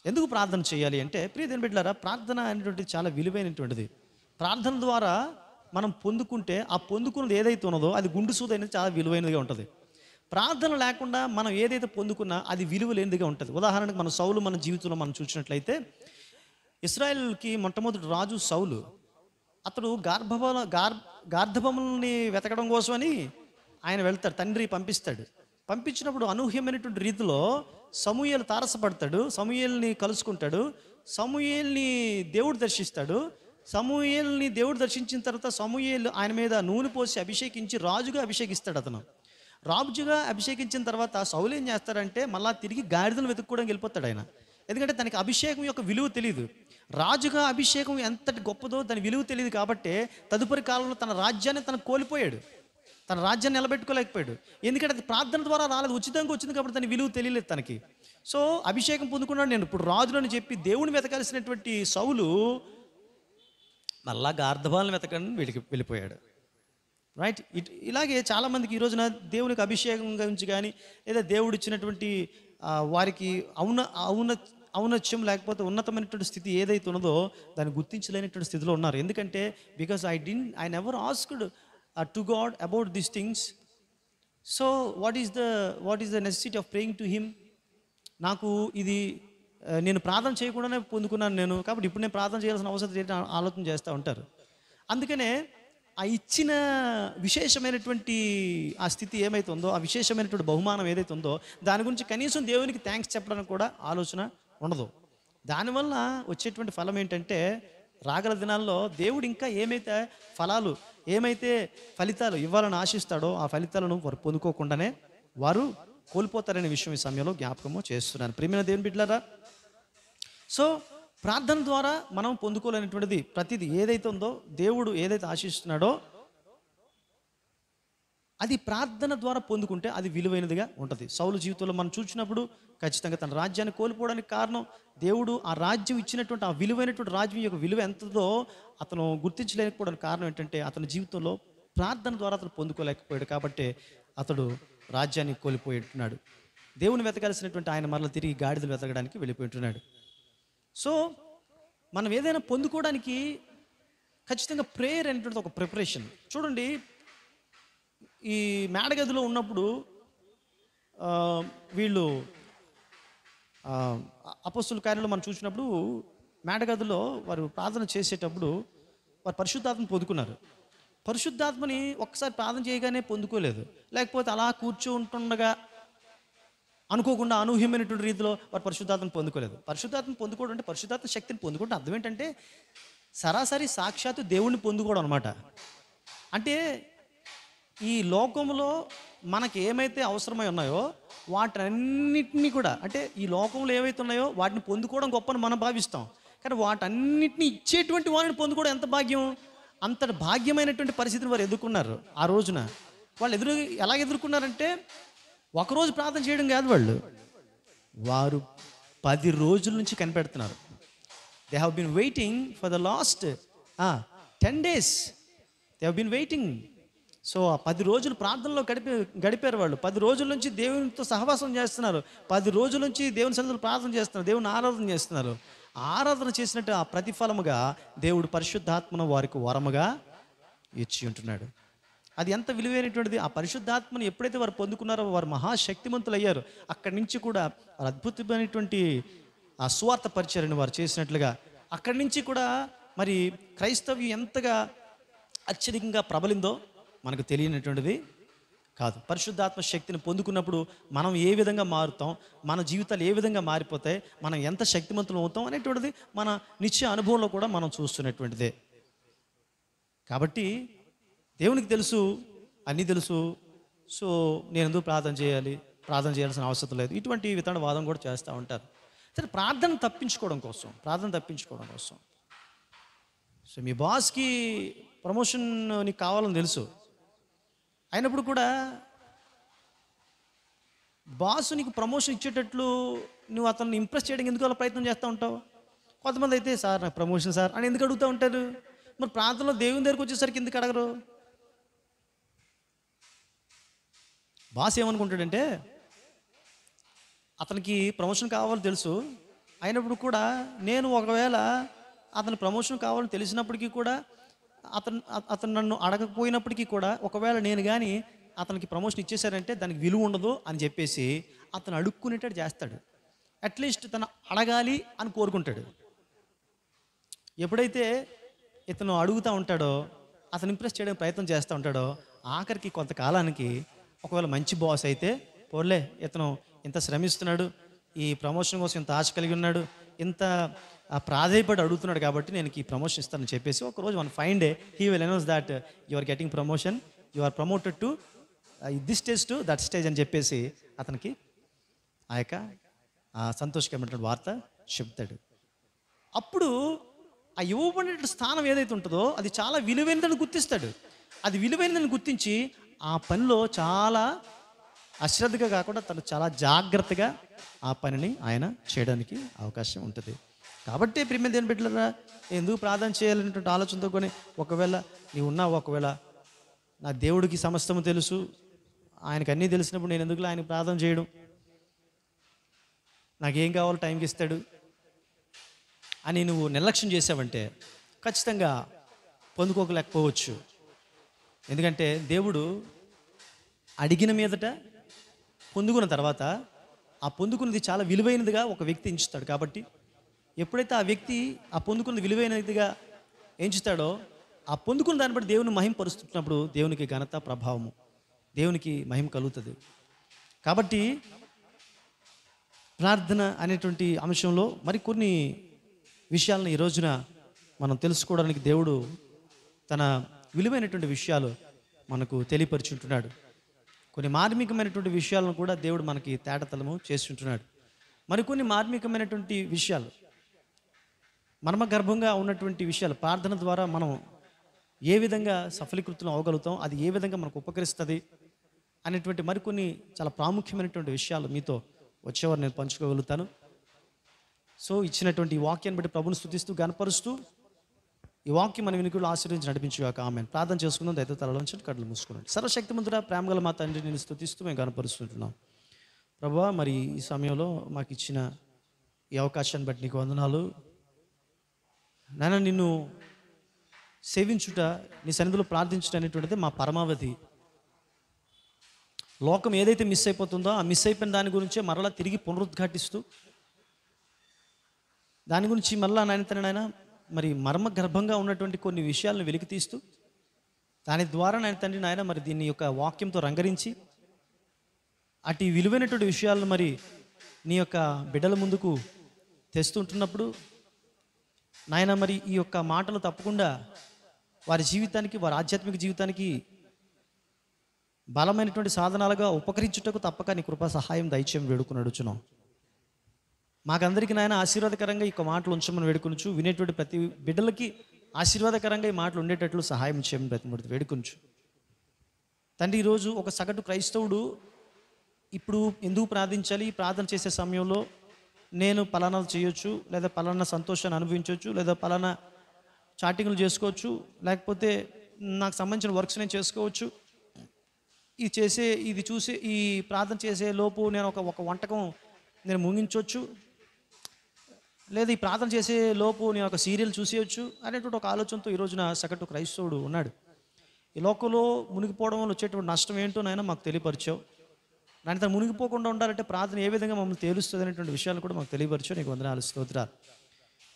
ఎందుకు ప్రార్థన చేయాలి అంటే, ప్రియ దేవుని బిడ్డలారా, ప్రార్థన అనేటువంటిది చాలా విలువైనటువంటిది. ప్రార్థన ద్వారా మనం పొందుకుంటే ఆ పొందుకున్నది ఏదైతే ఉన్నదో అది గుండు సూది అనేది చాలా విలువైనదిగా ఉంటుంది. ప్రార్థన లేకుండా మనం ఏదైతే పొందుకున్నా అది విలువ లేనిదిగా ఉంటుంది. ఉదాహరణకు మన సౌలు మన జీవితంలో మనం చూసినట్లయితే, ఇశ్రాయేలుకి మొట్టమొదటి రాజు సౌలు. అతడు గార్ధబములని వెతకడం కోసమని ఆయన వెళ్తాడు, తండ్రి పంపిస్తాడు. పంపించినప్పుడు అనూహ్యమైనటువంటి రీతిలో సమూయేలు తారసపడతాడు, సమూయేల్ని కలుసుకుంటాడు, సమూయేల్ని దేవుడు దర్శిస్తాడు. సమూయేల్ని దేవుడు దర్శించిన తర్వాత సమూయేలు ఆయన మీద నూనె పోసి అభిషేకించి రాజుగా అభిషేకిస్తాడు. అతను రాజుగా అభిషేకించిన తర్వాత సౌలు ఏం చేస్తాడంటే మళ్ళా తిరిగి గాడిదలు వెతుక్కోవడానికి వెళ్ళిపోతాడు ఆయన. ఎందుకంటే తనకి అభిషేకం యొక్క విలువ తెలియదు. రాజుగా అభిషేకం ఎంతటి గొప్పదో దాని విలువ తెలియదు. కాబట్టి తదుపరి కాలంలో తన రాజ్యాన్ని తను కోల్పోయాడు, తన రాజ్యాన్ని నిలబెట్టుకోలేకపోయాడు. ఎందుకంటే అది ప్రార్థన ద్వారా రాలేదు, ఉచితంగా వచ్చింది కాబట్టి దాని విలువ తెలియలేదు తనకి. సో అభిషేకం పొందుకున్నాడు, నేను ఇప్పుడు రాజులని చెప్పి దేవుని వెతకాల్సినటువంటి సౌలు మళ్ళా గార్ధబాలను వెతకని వెళ్ళిపోయాడు. రైట్. ఇలాగే చాలామందికి ఈ రోజున దేవునికి అభిషేకం గురించి కానీ లేదా దేవుడు ఇచ్చినటువంటి వారికి ఔన్నత్యం లేకపోతే ఉన్నతమైనటువంటి స్థితి ఏదైతే ఉన్నదో దాన్ని గుర్తించలేనటువంటి స్థితిలో ఉన్నారు. ఎందుకంటే because I never asked to God about these things. So what is the necessity of praying to him? నాకు ఇది నేను ప్రార్థన చేయకుండానే పొందుకున్నాను నేను, కాబట్టి ఇప్పుడు నేను ప్రార్థన చేయాల్సిన అవసరం ఏంటి ఆలోచన చేస్తూ ఉంటారు. అందుకనే ఆ ఇచ్చిన విశేషమైనటువంటి ఆ స్థితి ఏమైతే ఉందో, ఆ విశేషమైనటువంటి బహుమానం ఏదైతే ఉందో దాని గురించి కనీసం దేవునికి థ్యాంక్స్ చెప్పడానికి కూడా ఆలోచన ఉండదు. దానివల్ల వచ్చేటువంటి ఫలం ఏంటంటే రాగల దినాల్లో దేవుడు ఇంకా ఏమైతే ఫలితాలు ఇవ్వాలని ఆశిస్తాడో ఆ ఫలితాలను వారు పొందుకోకుండానే వారు కోల్పోతారనే విషయం ఈ సమయంలో జ్ఞాపకము చేస్తున్నాను. ప్రియమైన దేవుని బిడ్డలారా, సో ప్రార్థన ద్వారా మనం పొందుకోలేనటువంటిది ప్రతిదీ ఏదైతే ఉందో, దేవుడు ఏదైతే ఆశిస్తున్నాడో అది ప్రార్థన ద్వారా పొందుకుంటే అది విలువైనదిగా ఉంటుంది. సౌలు జీవితంలో మనం చూసినప్పుడు ఖచ్చితంగా తన రాజ్యాన్ని కోల్పోవడానికి కారణం దేవుడు ఆ రాజ్యం ఇచ్చినటువంటి ఆ విలువైనటువంటి రాజ్యం యొక్క విలువ ఎంతదో అతను గుర్తించలేకపోవడానికి కారణం ఏంటంటే అతని జీవితంలో ప్రార్థన ద్వారా అతను పొందుకోలేకపోయాడు. కాబట్టి అతడు రాజ్యాన్ని కోల్పోయింటున్నాడు. దేవుని వెతకాల్సినటువంటి ఆయన మరల తిరిగి గాడిదలు వెతకడానికి వెళ్ళిపోయింటున్నాడు. సో మనం ఏదైనా పొందుకోవడానికి ఖచ్చితంగా ప్రేయర్ అనేటువంటి ఒక ప్రిపరేషన్. చూడండి, ఈ మేడగదిలో ఉన్నప్పుడు వీళ్ళు అపొస్తలుల కార్యాలు మనం చూసినప్పుడు మేడగదిలో వారు ప్రార్థన చేసేటప్పుడు వారు పరిశుద్ధాత్మని పొందుకున్నారు. పరిశుద్ధాత్మని ఒక్కసారి ప్రార్థన చేయగానే పొందుకోలేదు, లేకపోతే అలా కూర్చుంటుండగా అనుకోకుండా అనూహ్యమైనటువంటి రీతిలో వారు పరిశుద్ధాత్మను పొందుకోలేదు. పరిశుద్ధాత్మను పొందుకోవడం అంటే పరిశుద్ధాత్మ శక్తిని పొందుకోవడం అర్థం ఏంటంటే సరాసరి సాక్షాత్తు దేవుణ్ణి పొందుకోవడం అనమాట. అంటే ఈ లోకంలో మనకి ఏమైతే అవసరమై ఉన్నాయో వాటన్నిటినీ కూడా, అంటే ఈ లోకంలో ఏవైతే ఉన్నాయో వాటిని పొందుకోవడం గొప్పని మనం భావిస్తాం. కానీ వాటన్నిటిని ఇచ్చేటువంటి వారిని పొందుకోవడం ఎంత భాగ్యం! అంతటి భాగ్యమైనటువంటి పరిస్థితిని వారు ఎదుర్కొన్నారు. ఆ రోజున వాళ్ళు ఎలా ఎదుర్కొన్నారంటే ఒకరోజు ప్రార్థన చేయడం కాదు, వారు 10 రోజుల నుంచి కనిపెడుతున్నారు. They have been waiting for the last 10 days. They have been waiting. So ఆ 10 రోజులు ప్రార్థనలో గడిపారు వాళ్ళు. 10 రోజుల నుంచి దేవునితో సహవాసం చేస్తున్నారు. 10 రోజుల నుంచి దేవుని సన్నిధిలో ప్రార్థన చేస్తున్నారు, దేవుని ఆరాధన చేస్తున్నారు. ఆరాధన చేసినట్టు ఆ ప్రతిఫలముగా దేవుడు పరిశుద్ధాత్మను వారికి వరముగా ఇచ్చి ఉంటున్నాడు. అది ఎంత విలువైనటువంటిది! ఆ పరిశుద్ధాత్మను ఎప్పుడైతే వారు పొందుకున్నారో వారు మహాశక్తిమంతులు అయ్యారు. అక్కడి నుంచి కూడా వారు అద్భుతమైనటువంటి ఆ సువార్త పరిచర్యను వారు చేసినట్లుగా అక్కడి నుంచి కూడా మరి క్రైస్తవ్యం ఎంతగా అత్యధికంగా ప్రబలిందో మనకు తెలియనటువంటిది కాదు. పరిశుద్ధాత్మ శక్తిని పొందుకున్నప్పుడు మనం ఏ విధంగా మారుతాం, మన జీవితాలు ఏ విధంగా మారిపోతాయి, మనం ఎంత శక్తిమంతులు అవుతాం అనేటువంటిది మన నిత్య అనుభవంలో కూడా మనం చూస్తున్నటువంటిదే. కాబట్టి దేవునికి తెలుసు, అన్నీ తెలుసు. సో నేను ఎందుకు ప్రార్థన చేయాల్సిన అవసరం లేదు, ఇటువంటి విధాన వాదం కూడా చేస్తూ ఉంటారు. సరే, ప్రార్థన తప్పించుకోవడం కోసం సో మీ బాస్కి ప్రమోషన్ నీకు కావాలని తెలుసు, అయినప్పుడు కూడా బాస్ నీకు ప్రమోషన్ ఇచ్చేటట్లు నువ్వు అతన్ని ఇంప్రెస్ చేయడానికి ఎందుకు అలా ప్రయత్నం చేస్తూ ఉంటావు? కొంతమంది అయితే సార్ నాకు ప్రమోషన్ సార్ అని ఎందుకు అడుగుతూ ఉంటారు? మరి ప్రాంతంలో దేవుని దగ్గరికి వచ్చేసరికి ఎందుకు అడగరు? బాస్ ఏమనుకుంటాడంటే అతనికి ప్రమోషన్ కావాలో తెలుసు, అయినప్పుడు కూడా నేను ఒకవేళ అతని ప్రమోషన్ కావాలని తెలిసినప్పటికీ కూడా అతను అతను నన్ను అడగకపోయినప్పటికీ కూడా ఒకవేళ నేను కానీ అతనికి ప్రమోషన్ ఇచ్చేసారంటే దానికి విలువ ఉండదు అని చెప్పేసి అతను అడుక్కునేటట్టు చేస్తాడు. అట్లీస్ట్ తను అడగాలి అని కోరుకుంటాడు. ఎప్పుడైతే ఇతను అడుగుతూ ఉంటాడో, అతను ఇంప్రెస్ చేయడానికి ప్రయత్నం చేస్తూ ఉంటాడో, ఆఖరికి కొంతకాలానికి ఒకవేళ మంచి బాస్ అయితే పోలే ఇతను ఇంత శ్రమిస్తున్నాడు, ఈ ప్రమోషన్ కోసం ఇంత ఆశ కలిగి ఉన్నాడు, ఇంత ప్రాధాయపడి అడుగుతున్నాడు కాబట్టి నేను ఈ ప్రమోషన్ ఇస్తానని చెప్పేసి ఒకరోజు one fine day he will announce that you are getting promotion, you are promoted to this stage to that stage అని చెప్పేసి అతనికి ఆ యొక్క సంతోషకరమైనటువంటి వార్త చెప్తాడు. అప్పుడు ఆ ఇవ్వబడిన స్థానం ఏదైతే ఉంటుందో అది చాలా విలువైనదని గుర్తిస్తాడు. అది విలువైనదని గుర్తించి ఆ పనిలో చాలా అశ్రద్ధగా కాకుండా తను చాలా జాగ్రత్తగా ఆ పనిని ఆయన చేయడానికి అవకాశం ఉంటుంది. కాబట్టి ప్రియమైన దేవుని బిడ్డలారా, ఎందుకు ప్రార్థన చేయాలనేటువంటి ఆలోచనతో కొని ఒకవేళ నీవు ఉన్నావు, ఒకవేళ నా దేవుడికి సమస్తము తెలుసు, ఆయనకు అన్నీ తెలిసినప్పుడు నేను ఎందుకు ఆయనకు ప్రార్థన చేయడం, నాకేం కావాలో టైంకి ఇస్తాడు అని నువ్వు నిర్లక్ష్యం చేసావంటే ఖచ్చితంగా పొందుకోలేకపోవచ్చు. ఎందుకంటే దేవుడు అడిగిన మీదట పొందుకున్న తర్వాత ఆ పొందుకున్నది చాలా విలువైనదిగా ఒక వ్యక్తి ఎంచుతాడు. కాబట్టి ఎప్పుడైతే ఆ వ్యక్తి ఆ పొందుకున్నది విలువైనదిగా ఎంచుతాడో ఆ పొందుకున్న దాన్ని బట్టి దేవుని మహిమ పరుస్తున్నప్పుడు దేవునికి ఘనత ప్రభావము, దేవునికి మహిమ కలుగుతుంది. కాబట్టి ప్రార్థన అనేటువంటి అంశంలో మరికొన్ని విషయాలను ఈ రోజున మనం తెలుసుకోవడానికి దేవుడు తన విలువైనటువంటి విషయాలు మనకు తెలియపరుచుంటున్నాడు. కొన్ని మార్మికమైనటువంటి విషయాలను కూడా దేవుడు మనకి తేటతలము చేస్తుంటున్నాడు. మరికొన్ని మార్మికమైనటువంటి విషయాలు, మర్మగర్భంగా ఉన్నటువంటి విషయాలు ప్రార్థన ద్వారా మనం ఏ విధంగా సఫలీకృతం అవ్వగలుగుతాం, అది ఏ విధంగా మనకు ఉపకరిస్తుంది అనేటువంటి మరికొన్ని చాలా ప్రాముఖ్యమైనటువంటి విషయాలు మీతో వచ్చేవారు నేను పంచుకోగలుగుతాను. సో ఇచ్చినటువంటి ఈ వాక్యాన్ని బట్టి ప్రభుని స్తుతిస్తూ గణపరుస్తూ ఈ వాక్యం మన వినికులు ఆశీర్వదించి నడిపించుగాక. ఆమేన్. ప్రార్థన చేసుకుందాం. దయతో తలలోంచి కళ్ళు మూసుకోండి. సర్వశక్తిమంతుడా, ప్రేమగల మా తండ్రి, నేను స్తుతిస్తూ మేము గణపరుస్తుంటున్నాం. ప్రభువా, మరి ఈ సమయంలో మాకు ఇచ్చిన ఈ అవకాశాన్ని బట్టి నీకు వందనాలు. నాన్న, నిన్ను సేవించుట, నీ సన్నిధిలో ప్రార్థించుట అనేటువంటిది మా పరమావధి. లోకం ఏదైతే మిస్ అయిపోతుందో ఆ మిస్ అయిపోయిన దాని గురించే మరలా తిరిగి పునరుద్ఘాటిస్తూ దాని గురించి మళ్ళా నాయన మరి మర్మ గర్భంగా ఉన్నటువంటి కొన్ని విషయాలను వెలికి తీస్తూ దాని ద్వారా నాయన తండ్రి నాయన మరి దీన్ని యొక్క వాక్యంతో రంగరించి అటు విలువైనటువంటి విషయాలను మరి నీ యొక్క బిడ్డల ముందుకు తెస్తుంటున్నప్పుడు నాయన మరి ఈ యొక్క మాటలు తప్పకుండా వారి జీవితానికి, వారి ఆధ్యాత్మిక జీవితానికి బలమైనటువంటి సాధనాలుగా ఉపకరించుటకు తప్పక నీ కృపా సహాయం దయచేయం వేడుకుని అడుగుచున్నాం. మాకందరికీ నాయన ఆశీర్వాదకరంగా ఈ మాటలు ఉంచమని వేడుకొనుచు, వినేటువంటి ప్రతి బిడ్డలకి ఆశీర్వాదకరంగా ఈ మాటలు ఉండేటట్లు సహాయం చేయమని ప్రతి వేడుకొనుచు తండ్రి. ఈరోజు ఒక సగటు క్రైస్తవుడు ఇప్పుడు ఎందుకు ప్రార్థించాలి, ప్రార్థన చేసే సమయంలో నేను పలానాలు చేయొచ్చు, లేదా పలానా సంతోషాన్ని అనుభవించవచ్చు, లేదా పలానా చాటింగ్లు చేసుకోవచ్చు, లేకపోతే నాకు సంబంధించిన వర్క్స్ నేను చేసుకోవచ్చు, ఇది చూసి ఈ ప్రార్థన చేసే లోపు నేను ఒక వంటకం నేను ముగించవచ్చు, లేదా ఈ ప్రార్థన చేసే లోపు నేను ఒక సీరియల్ చూసేయచ్చు అనేటువంటి ఒక ఆలోచనతో ఈ రోజున సగటు క్రైస్తవుడు ఉన్నాడు. ఈ లోకంలో మునిగిపోవడం వల్ల వచ్చేటువంటి నష్టం ఏంటో నాయన మాకు తెలియపరిచావు. దాని తను మునిగిపోకుండా ఉండాలంటే ప్రార్థన ఏ విధంగా మమ్మల్ని తేలుస్తుంది అనేటువంటి విషయాలు కూడా మాకు తెలియపరిచావు. నీకు వందనాలు, స్తోత్రాలు.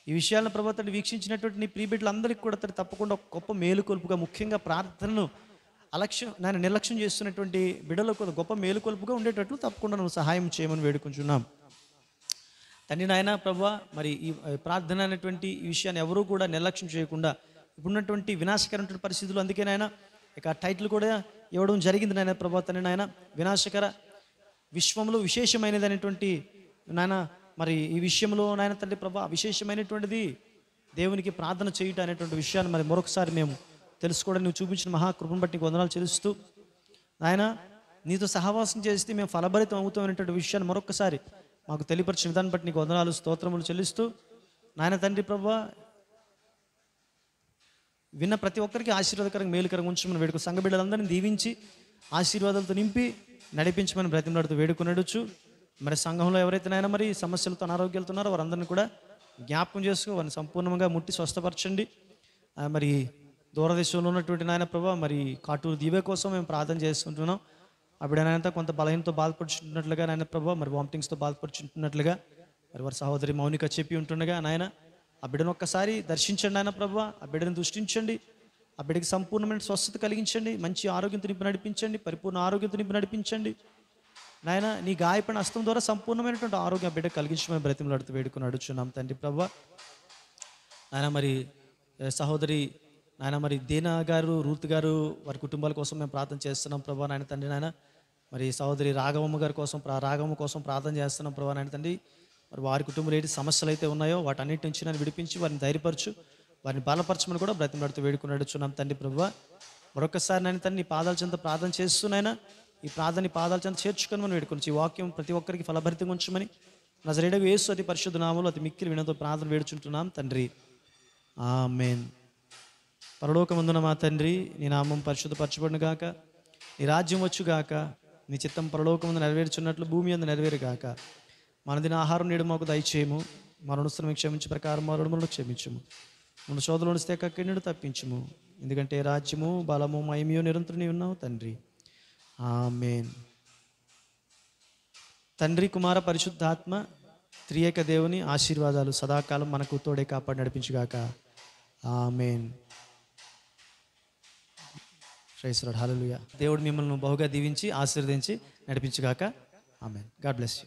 ఈ విషయాలను ప్రభుత్వాన్ని వీక్షించినటువంటి నీ ప్రియ బిడ్డలందరికీ కూడా తప్పకుండా ఒక గొప్ప మేలుకొల్పుగా, ముఖ్యంగా ప్రార్థనను నిర్లక్ష్యం చేస్తున్నటువంటి బిడ్డలకు గొప్ప మేలుకొల్పుగా ఉండేటట్లు తప్పకుండా నువ్వు సహాయం చేయమని వేడుకుంటున్నాం తండ్రి. నాయన ప్రభువా, మరి ఈ ప్రార్థన అనేటువంటి ఈ విషయాన్ని ఎవరూ కూడా నిర్లక్ష్యం చేయకుండా ఇప్పుడున్నటువంటి వినాశకరమైన పరిస్థితులు, అందుకే నాయన ఇక టైటిల్ కూడా ఇవ్వడం జరిగింది నాయన ప్రభువా. తండ్రి నాయన, వినాశకర విశ్వంలో విశేషమైనది అనేటువంటి నాయన, మరి ఈ విషయంలో నాయన తండ్రి ప్రభువా విశేషమైనటువంటిది దేవునికి ప్రార్థన చేయుట అనేటువంటి విషయాన్ని మరి మరొకసారి మేము తెలుసుకోవడం నువ్వు చూపించిన మహాకృపను బట్టి వందనాలు చెల్లిస్తూ నాయన, నీతో సహవాసం చేస్తే మేము ఫలభరితం అవుతాం అనేటువంటి విషయాన్ని మరొకసారి మాకు తెలియపరిచిన విధాన్ని బట్టి నీకు వందనాలు స్తోత్రములు చెల్లిస్తూ నాయన తండ్రి ప్రభువా, విన్న ప్రతి ఒక్కరికి ఆశీర్వాదకరంగా మేలుకరంగా ఉంచమని వేడుకు సంఘ బిడ్డలందరినీ దీవించి ఆశీర్వాదాలతో నింపి నడిపించమని బ్రతిమలాడుతూ వేడుకునడుచు మరి సంఘంలో ఎవరైతే నాయన మరి సమస్యలతో అనారోగ్యాలతో ఉన్నారో వారందరినీ కూడా జ్ఞాపకం చేసుకో, వారిని సంపూర్ణంగా ముట్టి స్వస్థపరచండి. మరి దూరదేశంలో ఉన్నటువంటి నాయన ప్రభా మరి కాటూరు దీవే కోసం మేము ప్రార్థన చేస్తుంటున్నాం. ఆ బిడ్డనంతా కొంత బలహీనతో బాధపడుచుంటున్నట్లుగా నాయన ప్రభా, మరి వామిటింగ్స్తో బాధపడుచుంటున్నట్లుగా మరి వారి సహోదరి మౌనిక చెప్పి ఉంటుండగా నాయన ఆ బిడ్డను ఒక్కసారి దర్శించండి ఆయన ప్రభా, ఆ బిడ్డను దృష్టించండి, ఆ బిడ్డకి సంపూర్ణమైన స్వస్థత కలిగించండి, మంచి ఆరోగ్యంతో నింపి నడిపించండి, పరిపూర్ణ ఆరోగ్యంతో నింపి నడిపించండి. నాయన నీ గాయపడిన హస్తం ద్వారా సంపూర్ణమైనటువంటి ఆరోగ్యం బిడ్డ కలిగించమని బ్రతిమలాడుతూ వేడుకుని అడుగుచున్నాం తండ్రి ప్రభా. నాయన మరి సహోదరి నాయన మరి దీనా గారు, రూత్ గారు, వారి కుటుంబాల కోసం మేము ప్రార్థన చేస్తున్నాం ప్రభా. నాయన తండ్రి నాయన మరి సహోదరి రాఘవమ్మ గారి కోసం రాఘవమ్మ కోసం ప్రార్థన చేస్తున్నాం ప్రభా. నాయన తండ్రి మరి వారి కుటుంబంలో ఏంటి సమస్యలు అయితే ఉన్నాయో వాటన్నిటి నుంచి నన్ను విడిపించి వారిని ధైర్యపరచు, వారిని బలపరచమని కూడా బ్రతిమలాడుతూ వేడుకుని అడుగుచున్నాం తండ్రి ప్రభా. మరొకసారి నాయన తండ్రి నీ పాదాల చెంత ప్రార్థన చేస్తున్నాయినా ఈ ప్రార్థన పాదాల చెంత చేర్చుకొని మనం వేడుకొని ఈ వాక్యం ప్రతి ఒక్కరికి ఫలభరితంగా ఉంచమని నజరేయుడగు యేసు అతి పరిశుద్ధ నామములో అతి మిక్కిలి వినతో ప్రార్థన వేడుచుంటున్నాం తండ్రి, ఆమేన్. పరలోకమందున మా తండ్రి, నీ నామం పరిశుద్ధపరచబడును గాక, నీ రాజ్యం వచ్చుగాక, నీ చిత్తం పరలోకమందు నెరవేర్చున్నట్లు భూమి అందు నెరవేరుగాక. మన దిన ఆహారం నేడు మాకు దయచేయము, మన రుణస్తులను క్షమించే ప్రకారం మా రుణములను క్షమించము, మన శోధనలు వస్తే కక్కడి నుండి తప్పించము, ఎందుకంటే రాజ్యము బలము మహిమయు నిరంతరం నీవు ఉన్నావు తండ్రి, ఆమేన్. తండ్రి కుమార పరిశుద్ధాత్మ త్రియేక దేవుని ఆశీర్వాదాలు సదాకాలం మనకు తోడే కాపాడి నడిపించుగాక, ఆమేన్. ప్రైజ్ లార్డ్, హల్లెలూయా. దేవుడు మిమ్మల్ని బహుగా దీవించి ఆశీర్వదించి నడిపించుగాక, ఆమేన్. God bless you.